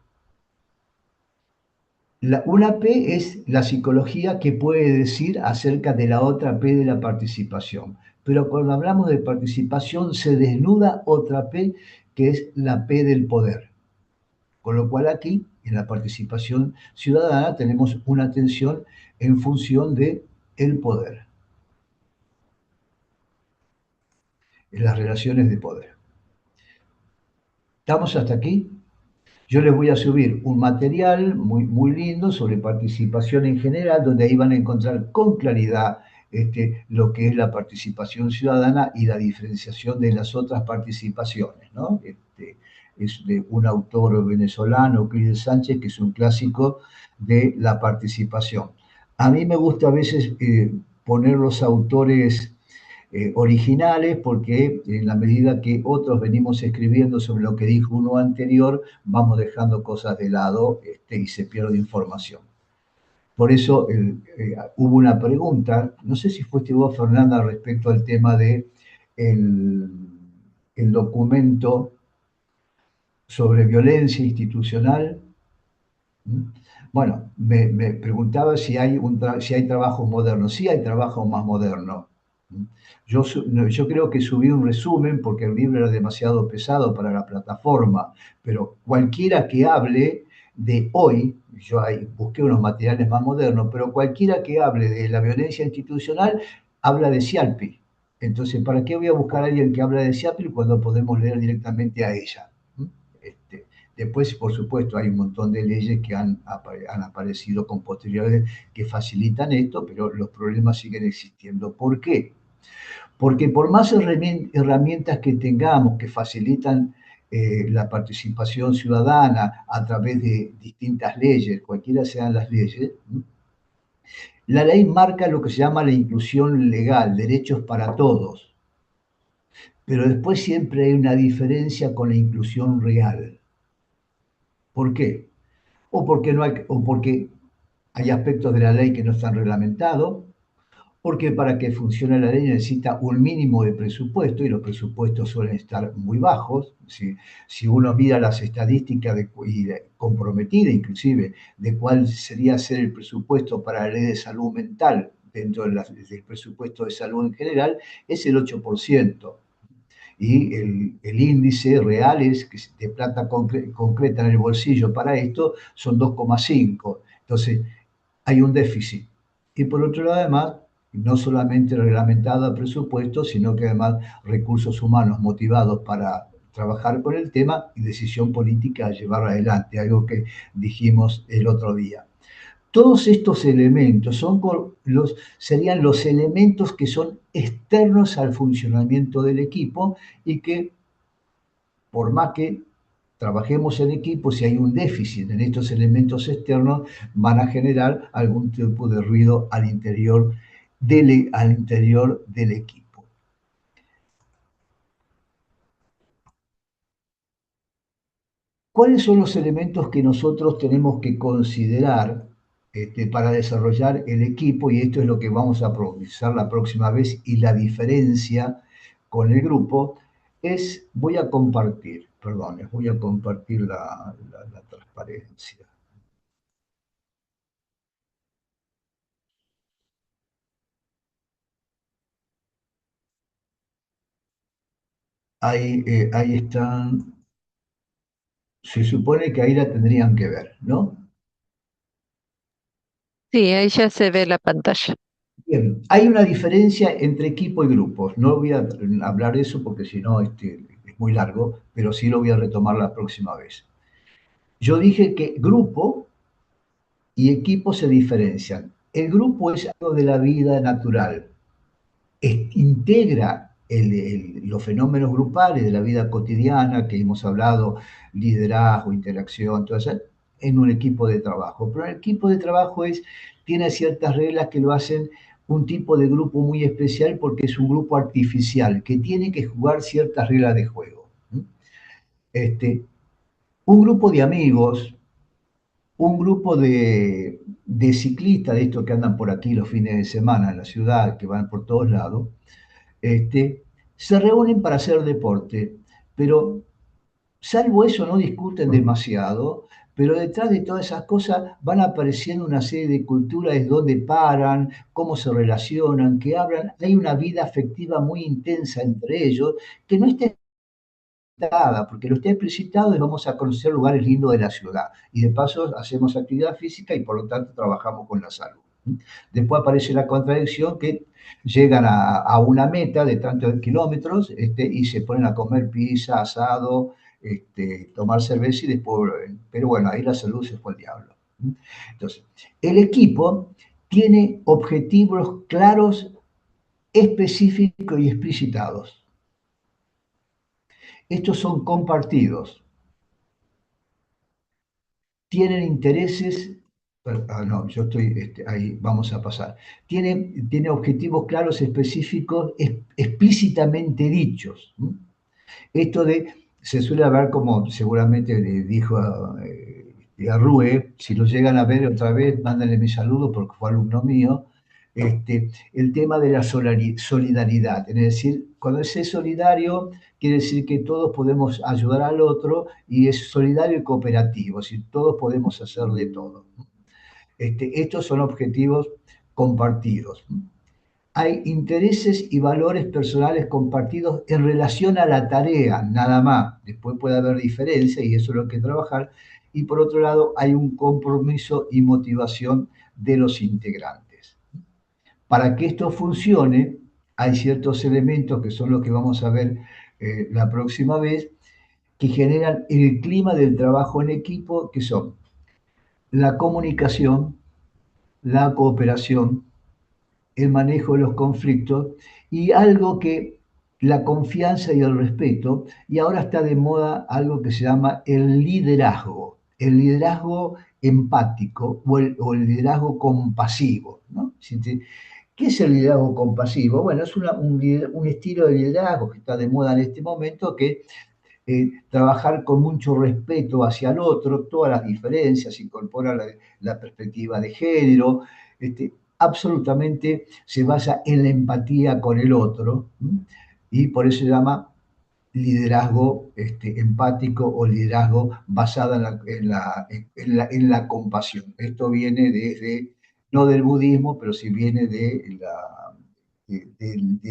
Una P es la psicología que puede decir acerca de la otra P de la participación. Pero cuando hablamos de participación se desnuda otra P que es la P del poder. Con lo cual aquí, en la participación ciudadana, tenemos una tensión en función de el poder, en las relaciones de poder. ¿Estamos hasta aquí? Yo les voy a subir un material muy lindo sobre participación en general, donde ahí van a encontrar con claridad lo que es la participación ciudadana y la diferenciación de las otras participaciones, ¿no? Es de un autor venezolano, Cris Sánchez, que es un clásico de la participación. A mí me gusta a veces poner los autores originales, porque en la medida que otros venimos escribiendo sobre lo que dijo uno anterior, vamos dejando cosas de lado y se pierde información. Por eso hubo una pregunta, no sé si fuiste vos, Fernanda, respecto al tema de el, el documento sobre violencia institucional. Bueno, me preguntaba si hay trabajos modernos. Sí hay trabajos más modernos. Yo creo que subí un resumen porque el libro era demasiado pesado para la plataforma, pero cualquiera que hable de hoy, yo ahí busqué unos materiales más modernos, pero cualquiera que hable de la violencia institucional habla de Cialpi. Entonces, ¿para qué voy a buscar a alguien que habla de Cialpi cuando podemos leer directamente a ella? Este, Después, por supuesto, hay un montón de leyes que han aparecido con posterioridad que facilitan esto, pero los problemas siguen existiendo. ¿Por qué? Porque por más herramientas que tengamos que facilitan la participación ciudadana a través de distintas leyes, cualquiera sean las leyes, la ley marca lo que se llama la inclusión legal, derechos para todos. Pero después siempre hay una diferencia con la inclusión real. ¿Por qué? O porque hay aspectos de la ley que no están reglamentados, porque para que funcione la ley necesita un mínimo de presupuesto y los presupuestos suelen estar muy bajos. Si uno mira las estadísticas comprometidas inclusive de cuál sería ser el presupuesto para la ley de salud mental dentro del presupuesto de salud en general, es el 8%. Y el índice real es que de plata concreta en el bolsillo para esto son 2,5. Entonces, hay un déficit. Y por otro lado, además, no solamente reglamentado a presupuesto, sino que además recursos humanos motivados para trabajar con el tema y decisión política a llevar adelante, algo que dijimos el otro día. Todos estos elementos serían los elementos que son externos al funcionamiento del equipo y que, por más que trabajemos en equipo, si hay un déficit en estos elementos externos, van a generar algún tipo de ruido al interior del equipo. ¿Cuáles son los elementos que nosotros tenemos que considerar para desarrollar el equipo? Y esto es lo que vamos a profundizar la próxima vez, y la diferencia con el grupo voy a compartir, perdón, les voy a compartir la transparencia. ahí están. Se supone que ahí la tendrían que ver, ¿no?
Sí, ahí ya se ve la pantalla.
Bien, hay una diferencia entre equipo y grupos. No voy a hablar de eso porque si no es muy largo, pero sí lo voy a retomar la próxima vez. Yo dije que grupo y equipo se diferencian. El grupo es algo de la vida natural, integra los fenómenos grupales de la vida cotidiana que hemos hablado, liderazgo, interacción, todo eso, en un equipo de trabajo. Pero el equipo de trabajo tiene ciertas reglas que lo hacen un tipo de grupo muy especial porque es un grupo artificial que tiene que jugar ciertas reglas de juego. Este, un grupo de amigos, un grupo de ciclistas, de estos que andan por aquí los fines de semana en la ciudad, que van por todos lados, se reúnen para hacer deporte, pero salvo eso no discuten demasiado, pero detrás de todas esas cosas van apareciendo una serie de culturas donde paran, cómo se relacionan, qué hablan. Hay una vida afectiva muy intensa entre ellos que no está explicitada, porque lo está explicitado y vamos a conocer lugares lindos de la ciudad. Y de paso hacemos actividad física y por lo tanto trabajamos con la salud. Después aparece la contradicción que llegan a una meta de tantos kilómetros y se ponen a comer pizza, asado, tomar cerveza y después, pero bueno, ahí la salud se fue al diablo. Entonces, el equipo tiene objetivos claros, específicos y explicitados. Estos son compartidos, tienen intereses, no, yo estoy ahí, vamos a pasar. Tiene objetivos claros, específicos, explícitamente dichos. Esto se suele hablar como seguramente le dijo a Rue, si lo llegan a ver otra vez, mándenle mi saludo porque fue alumno mío, el tema de la solidaridad, es decir, cuando es solidario, quiere decir que todos podemos ayudar al otro y es solidario y cooperativo, es decir, todos podemos hacer de todo. Estos son objetivos compartidos. Hay intereses y valores personales compartidos en relación a la tarea, nada más. Después puede haber diferencias y eso es lo que hay que trabajar. Y por otro lado, hay un compromiso y motivación de los integrantes. Para que esto funcione, hay ciertos elementos que son los que vamos a ver la próxima vez, que generan el clima del trabajo en equipo, que son la comunicación, la cooperación, el manejo de los conflictos y algo que la confianza y el respeto, y ahora está de moda algo que se llama el liderazgo empático o el liderazgo compasivo, ¿no? ¿Qué es el liderazgo compasivo? Bueno, es un estilo de liderazgo que está de moda en este momento que trabajar con mucho respeto hacia el otro, todas las diferencias, incorpora la perspectiva de género, absolutamente se basa en la empatía con el otro y por eso se llama liderazgo empático o liderazgo basado en la compasión. Esto viene no del budismo, pero sí viene de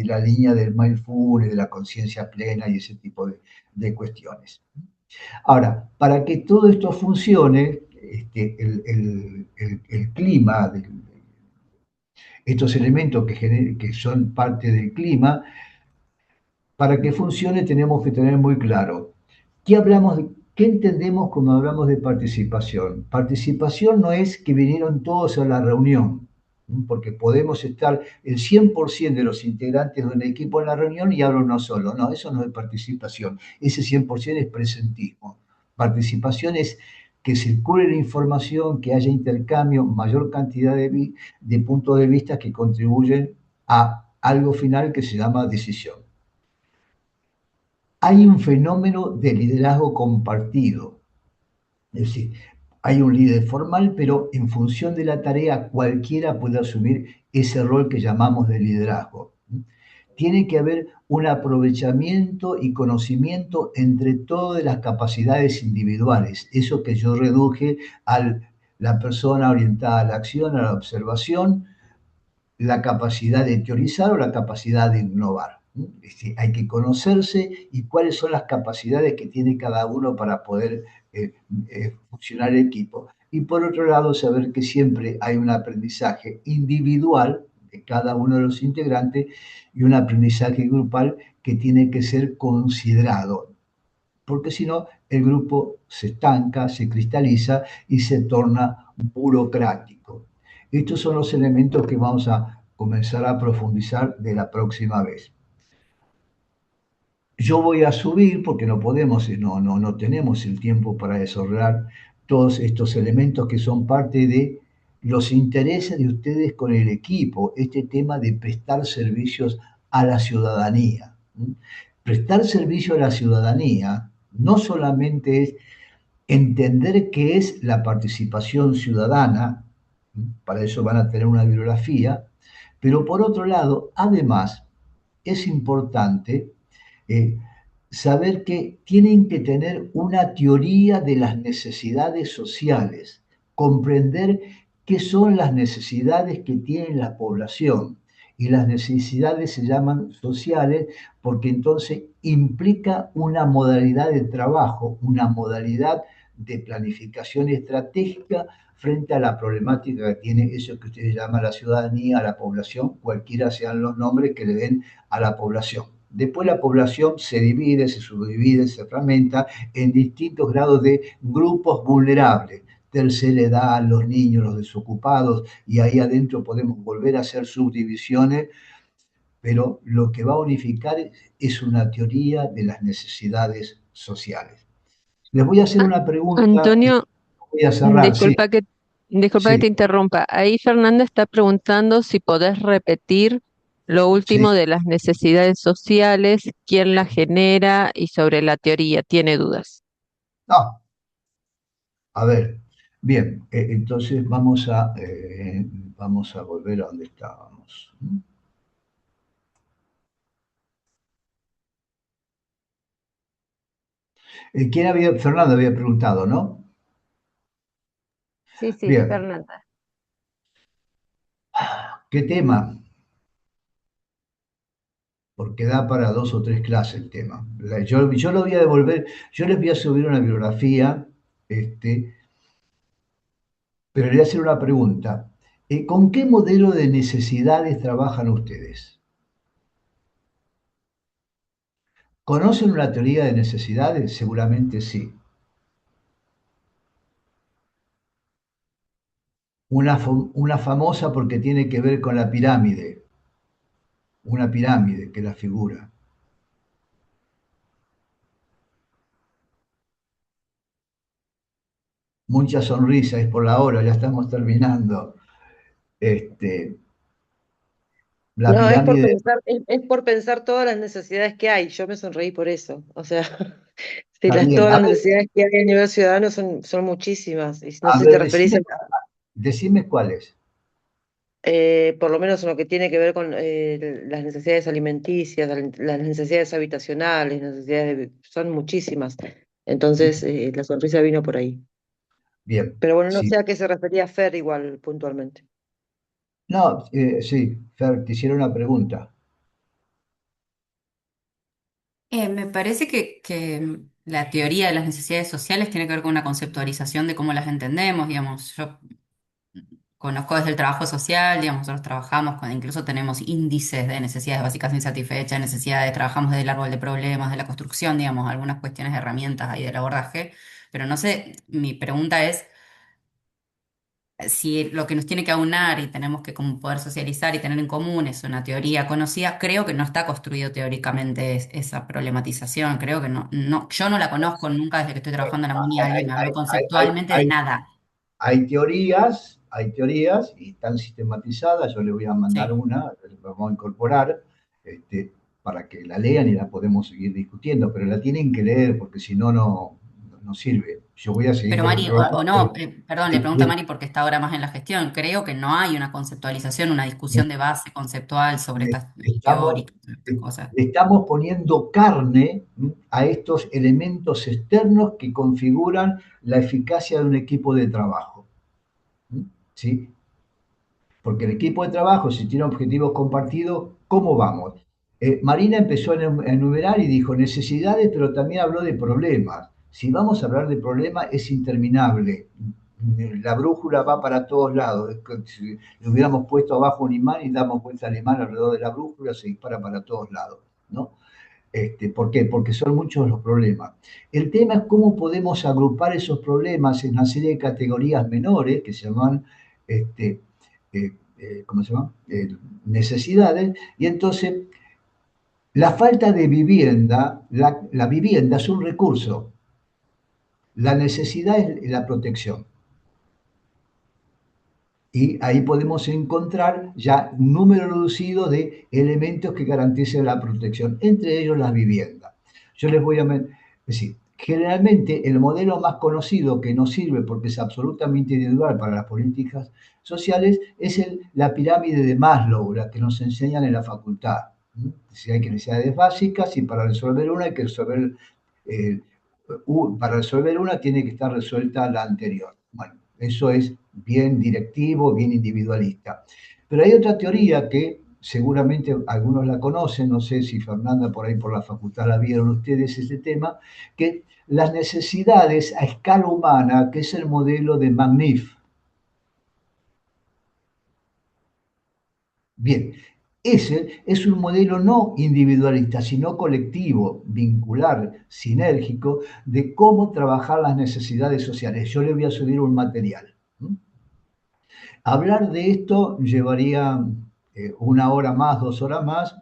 la línea del mindfulness, de la conciencia plena y ese tipo de cuestiones. Ahora, para que todo esto funcione, el clima, estos elementos que son parte del clima, para que funcione tenemos que tener muy claro qué entendemos cuando hablamos de participación. Participación no es que vinieron todos a la reunión, porque podemos estar el 100% de los integrantes de un equipo en la reunión y habla uno solo. No, eso no es participación. Ese 100% es presentismo. Participación es que circule la información, que haya intercambio, mayor cantidad de puntos de vista que contribuyen a algo final que se llama decisión. Hay un fenómeno de liderazgo compartido. Es decir, hay un líder formal, pero en función de la tarea cualquiera puede asumir ese rol que llamamos de liderazgo. Tiene que haber un aprovechamiento y conocimiento entre todas las capacidades individuales. Eso que yo reduje a la persona orientada a la acción, a la observación, la capacidad de teorizar o la capacidad de innovar. Es decir, hay que conocerse y cuáles son las capacidades que tiene cada uno para poder funcionar el equipo. Y por otro lado, saber que siempre hay un aprendizaje individual de cada uno de los integrantes y un aprendizaje grupal que tiene que ser considerado, porque si no, el grupo se estanca, se cristaliza y se torna burocrático. Estos son los elementos que vamos a comenzar a profundizar de la próxima vez. Yo voy a subir, porque no podemos, no tenemos el tiempo para desarrollar todos estos elementos que son parte de los intereses de ustedes con el equipo, este tema de prestar servicios a la ciudadanía. Prestar servicio a la ciudadanía no solamente es entender qué es la participación ciudadana, para eso van a tener una bibliografía, pero por otro lado, además, es importante eh, saber que tienen que tener una teoría de las necesidades sociales, comprender qué son las necesidades que tiene la población. Y las necesidades se llaman sociales porque entonces implica una modalidad de trabajo, una modalidad de planificación estratégica frente a la problemática que tiene eso que ustedes llaman la ciudadanía, la población, cualquiera sean los nombres que le den a la población. Después la población se divide, se subdivide, se fragmenta en distintos grados de grupos vulnerables. Tercera edad, los niños, los desocupados, y ahí adentro podemos volver a hacer subdivisiones, pero lo que va a unificar es una teoría de las necesidades sociales. Les voy a hacer
Ah,
una pregunta y
Antonio,
voy a cerrar. Sí,
disculpa que, disculpa que te
sí,
interrumpa. Ahí Fernanda está preguntando si podés repetir lo último
sí.
de las necesidades sociales, quién las genera y sobre la teoría. Tiene dudas.
No, a ver, bien, entonces vamos a volver a donde estábamos. ¿Quién había? Fernando había preguntado, ¿no?
Sí, sí,
Bien,
Fernanda.
¿qué tema? Porque da para dos o tres clases el tema. Yo lo voy a devolver, yo les voy a subir una bibliografía, este, pero le voy a hacer una pregunta. ¿Con qué modelo de necesidades trabajan ustedes? ¿Conocen una teoría de necesidades? Seguramente sí. Una famosa porque tiene que ver con la pirámide, una pirámide que la figura. Muchas sonrisas, es por la hora, ya estamos terminando. Este, la
No,
pirámide,
es por pensar todas las necesidades que hay. Yo me sonreí por eso. O sea, si
está bien.
todas
A
las
ver,
necesidades que hay a nivel ciudadano son muchísimas. Y no
a
sé si
ver,
te referís
decime cuáles.
por lo menos en lo que tiene que ver con las necesidades alimenticias, las necesidades habitacionales, son muchísimas. Entonces, la sonrisa vino por ahí.
Bien,
Pero bueno, no
sí.
sé a qué se refería Fer igual puntualmente.
No, sí, Fer, te hicieron una pregunta.
Me parece que la teoría de las necesidades sociales tiene que ver con una conceptualización de cómo las entendemos, digamos. Yo conozco desde el trabajo social, digamos, nosotros trabajamos con, incluso tenemos índices de necesidades básicas insatisfechas, necesidades, trabajamos desde el árbol de problemas, de la construcción, digamos, algunas cuestiones de herramientas ahí del abordaje, pero no sé, mi pregunta es si lo que nos tiene que aunar y tenemos que como poder socializar y tener en común es una teoría conocida, creo que no está construido teóricamente esa problematización, creo que yo no la conozco nunca desde que estoy trabajando en la MUNI,
Hay,
alguien me habló
hay- hay- hay-
conceptualmente de
hay-
nada.
hay teorías y están sistematizadas. Yo le voy a mandar
Sí.
una, la vamos a incorporar para que la lean y la podemos seguir discutiendo, pero la tienen que leer porque si no, no sirve. Yo voy a seguir
Pero
por
Mari,
otro lado,
o
pero
no, perdón, le pregunto a
le,
Mari porque está ahora más en la gestión. Creo que no hay una conceptualización, una discusión de base conceptual sobre
le-
estas
le estamos,
teóricas, estas cosas.
le estamos poniendo carne a estos elementos externos que configuran la eficacia de un equipo de trabajo. ¿Sí? Porque el equipo de trabajo, si tiene objetivos compartidos, ¿cómo vamos? Marina empezó a enumerar y dijo necesidades, pero también habló de problemas. Si vamos a hablar de problemas, es interminable. La brújula va para todos lados. Si le hubiéramos puesto abajo un imán y damos vuelta al imán alrededor de la brújula, se dispara para todos lados, ¿no? ¿Por qué? Porque son muchos los problemas. El tema es cómo podemos agrupar esos problemas en una serie de categorías menores que se llaman, ¿cómo se llama? Necesidades, y entonces la falta de vivienda, la vivienda es un recurso, la necesidad es la protección. Y ahí podemos encontrar ya un número reducido de elementos que garanticen la protección, entre ellos la vivienda. Yo les voy a decir, generalmente el modelo más conocido que nos sirve porque es absolutamente individual para las políticas sociales es la pirámide de Maslow, la que nos enseñan en la facultad. Si hay necesidades básicas y para resolver una hay que resolver, eh, para resolver una tiene que estar resuelta la anterior. Bueno, eso es bien directivo, bien individualista. Pero hay otra teoría que seguramente algunos la conocen, no sé si Fernanda por ahí por la facultad la vieron ustedes este tema, que las necesidades a escala humana, que es el modelo de Magnif. Bien, ese es un modelo no individualista, sino colectivo, vincular, sinérgico, de cómo trabajar las necesidades sociales. Yo le voy a subir un material. Hablar de esto llevaría una hora más, 2 horas más.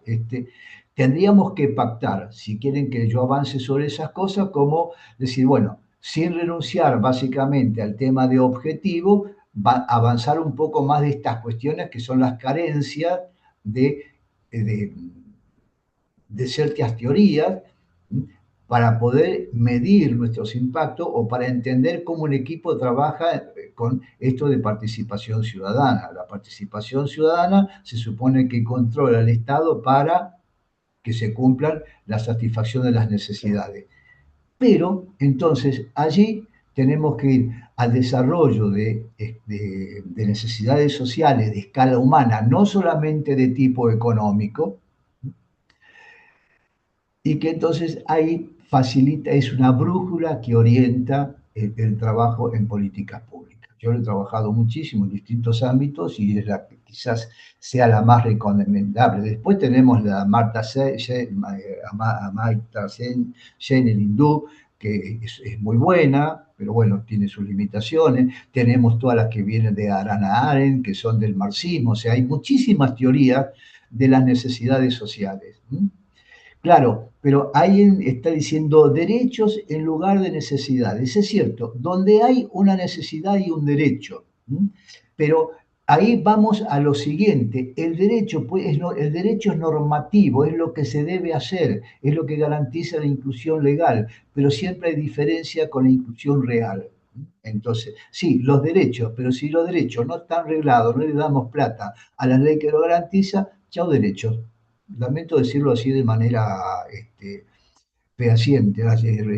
Tendríamos que pactar, si quieren que yo avance sobre esas cosas, como decir, bueno, sin renunciar básicamente al tema de objetivo, avanzar un poco más de estas cuestiones que son las carencias de, de, de ciertas teorías para poder medir nuestros impactos o para entender cómo un equipo trabaja con esto de participación ciudadana. La participación ciudadana se supone que controla el Estado para que se cumplan la satisfacción de las necesidades. Pero entonces allí tenemos que ir al desarrollo de necesidades sociales de escala humana, no solamente de tipo económico, y que entonces ahí facilita, es una brújula que orienta el trabajo en políticas públicas. Yo lo he trabajado muchísimo en distintos ámbitos y es la que quizás sea la más recomendable. Después tenemos la Marta Sen, el hindú, que es muy buena, pero bueno, tiene sus limitaciones. Tenemos todas las que vienen de Hannah Arendt, que son del marxismo, o sea, hay muchísimas teorías de las necesidades sociales. Claro, pero alguien está diciendo derechos en lugar de necesidades. Es cierto, donde hay una necesidad hay un derecho. Pero ahí vamos a lo siguiente, el derecho, pues, el derecho es normativo, es lo que se debe hacer, es lo que garantiza la inclusión legal, pero siempre hay diferencia con la inclusión real. Entonces, sí, los derechos, pero si los derechos no están reglados, no le damos plata a la ley que lo garantiza, chao derechos. Lamento decirlo así de manera fehaciente,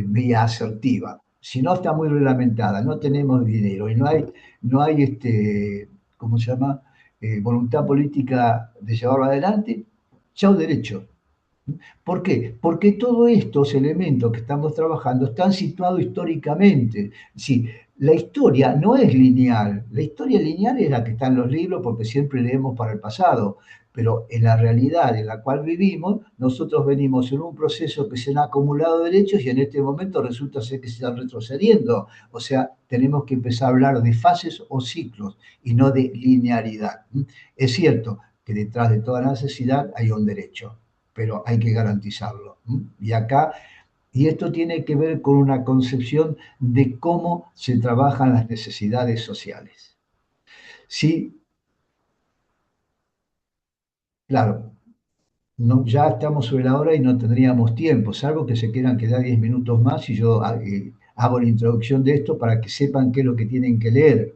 media asertiva. Si no está muy reglamentada, no tenemos dinero y no hay ¿cómo se llama? Voluntad política de llevarlo adelante, chao derecho. ¿Por qué? Porque todos estos elementos que estamos trabajando están situados históricamente. Sí, la historia no es lineal. La historia lineal es la que está en los libros porque siempre leemos para el pasado. Pero en la realidad en la cual vivimos, nosotros venimos en un proceso que se han acumulado derechos y en este momento resulta ser que se están retrocediendo. O sea, tenemos que empezar a hablar de fases o ciclos y no de linealidad. Es cierto que detrás de toda necesidad hay un derecho, pero hay que garantizarlo. Y acá, y esto tiene que ver con una concepción de cómo se trabajan las necesidades sociales. Sí, claro, no, ya estamos sobre la hora y no tendríamos tiempo, salvo que se quieran quedar 10 minutos más y yo hago la introducción de esto para que sepan qué es lo que tienen que leer.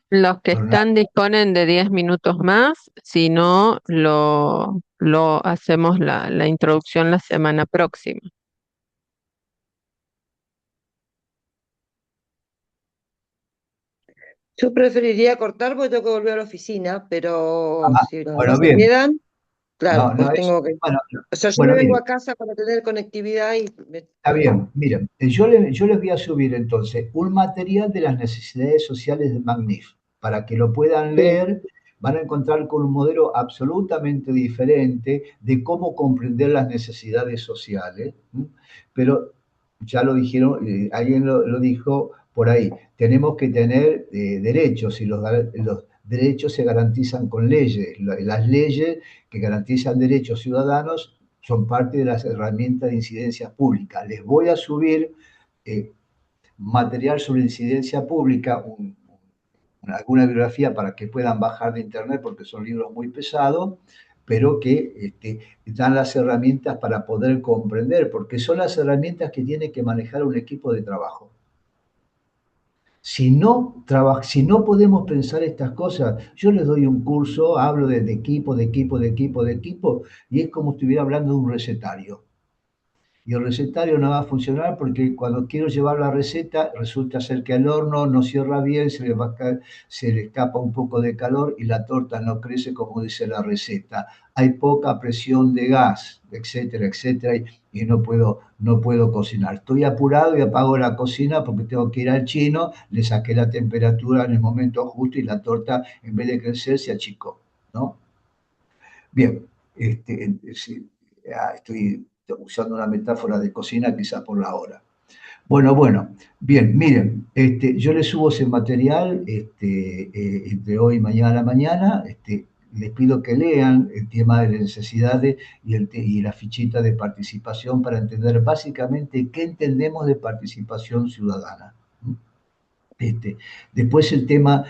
Los que
Fernando.
están disponen de 10 minutos más, si no, lo hacemos la introducción la semana próxima.
Yo preferiría cortar porque tengo que volver a la oficina, pero
Ah,
si los
bueno,
demás se
bien.
quedan, claro,
No, no
pues
es.
tengo que...
Bueno,
O sea, yo me
bueno,
vengo
miren,
a casa para tener conectividad y...
está bien. Miren, yo les voy a subir entonces un material de las necesidades sociales de Magnif para que lo puedan
Sí,
leer. Van a encontrar con un modelo absolutamente diferente de cómo comprender las necesidades sociales. ¿M? Pero ya lo dijeron, alguien lo dijo por ahí, tenemos que tener derechos y los derechos se garantizan con leyes. Las leyes que garantizan derechos ciudadanos son parte de las herramientas de incidencia pública. Les voy a subir eh, material sobre incidencia pública, alguna bibliografía para que puedan bajar de internet porque son libros muy pesados, pero que dan las herramientas para poder comprender, porque son las herramientas que tiene que manejar un equipo de trabajo. Si no podemos pensar estas cosas, yo les doy un curso, hablo de equipo, de equipo, de equipo, de equipo, y es como si estuviera hablando de un recetario. Y el recetario no va a funcionar porque cuando quiero llevar la receta, resulta ser que el horno no cierra bien, se le escapa un poco de calor y la torta no crece como dice la receta. Hay poca presión de gas, etcétera, etcétera, y no puedo cocinar. Estoy apurado y apago la cocina porque tengo que ir al chino, le saqué la temperatura en el momento justo y la torta, en vez de crecer, se achicó, ¿no? Bien, sí, estoy usando una metáfora de cocina quizá por la hora. Bueno, bien, miren, yo les subo ese material entre hoy y mañana a la mañana. Les pido que lean el tema de las necesidades y la fichita de participación para entender básicamente qué entendemos de participación ciudadana. Este, Después el tema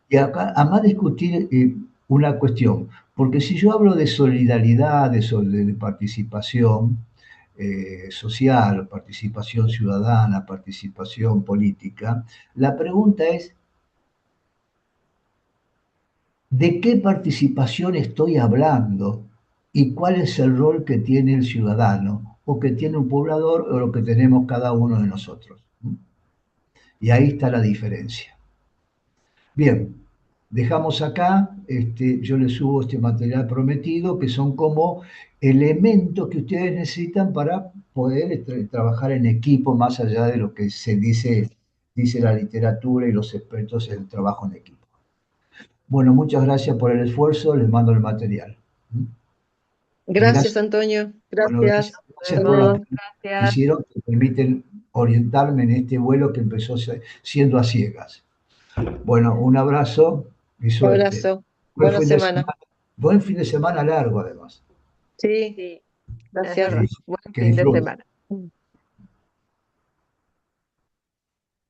y acá, además discutir una cuestión, porque si yo hablo de solidaridad, de participación social, participación ciudadana, participación política, la pregunta es, ¿de qué participación estoy hablando? ¿Y cuál es el rol que tiene el ciudadano? ¿O que tiene un poblador o lo que tenemos cada uno de nosotros? Y ahí está la diferencia. Bien, dejamos acá, yo les subo este material prometido, que son como elementos que ustedes necesitan para poder trabajar en equipo, más allá de lo que dice la literatura y los expertos en el trabajo en equipo. Bueno, muchas gracias por el esfuerzo, les mando el material. Y
gracias,
gracias,
Antonio,
bueno,
gracias.
gracias por las
Bueno,
preguntas que
gracias.
hicieron, que permiten orientarme en este vuelo que empezó siendo a ciegas. Bueno, un abrazo y
Un
suerte.
abrazo,
Buen
buena
fin de
semana.
semana, buen fin de semana largo además.
Sí,
Sí, es
gracias.
verdad.
Que,
Buen
que
fin de
disfruten.
semana.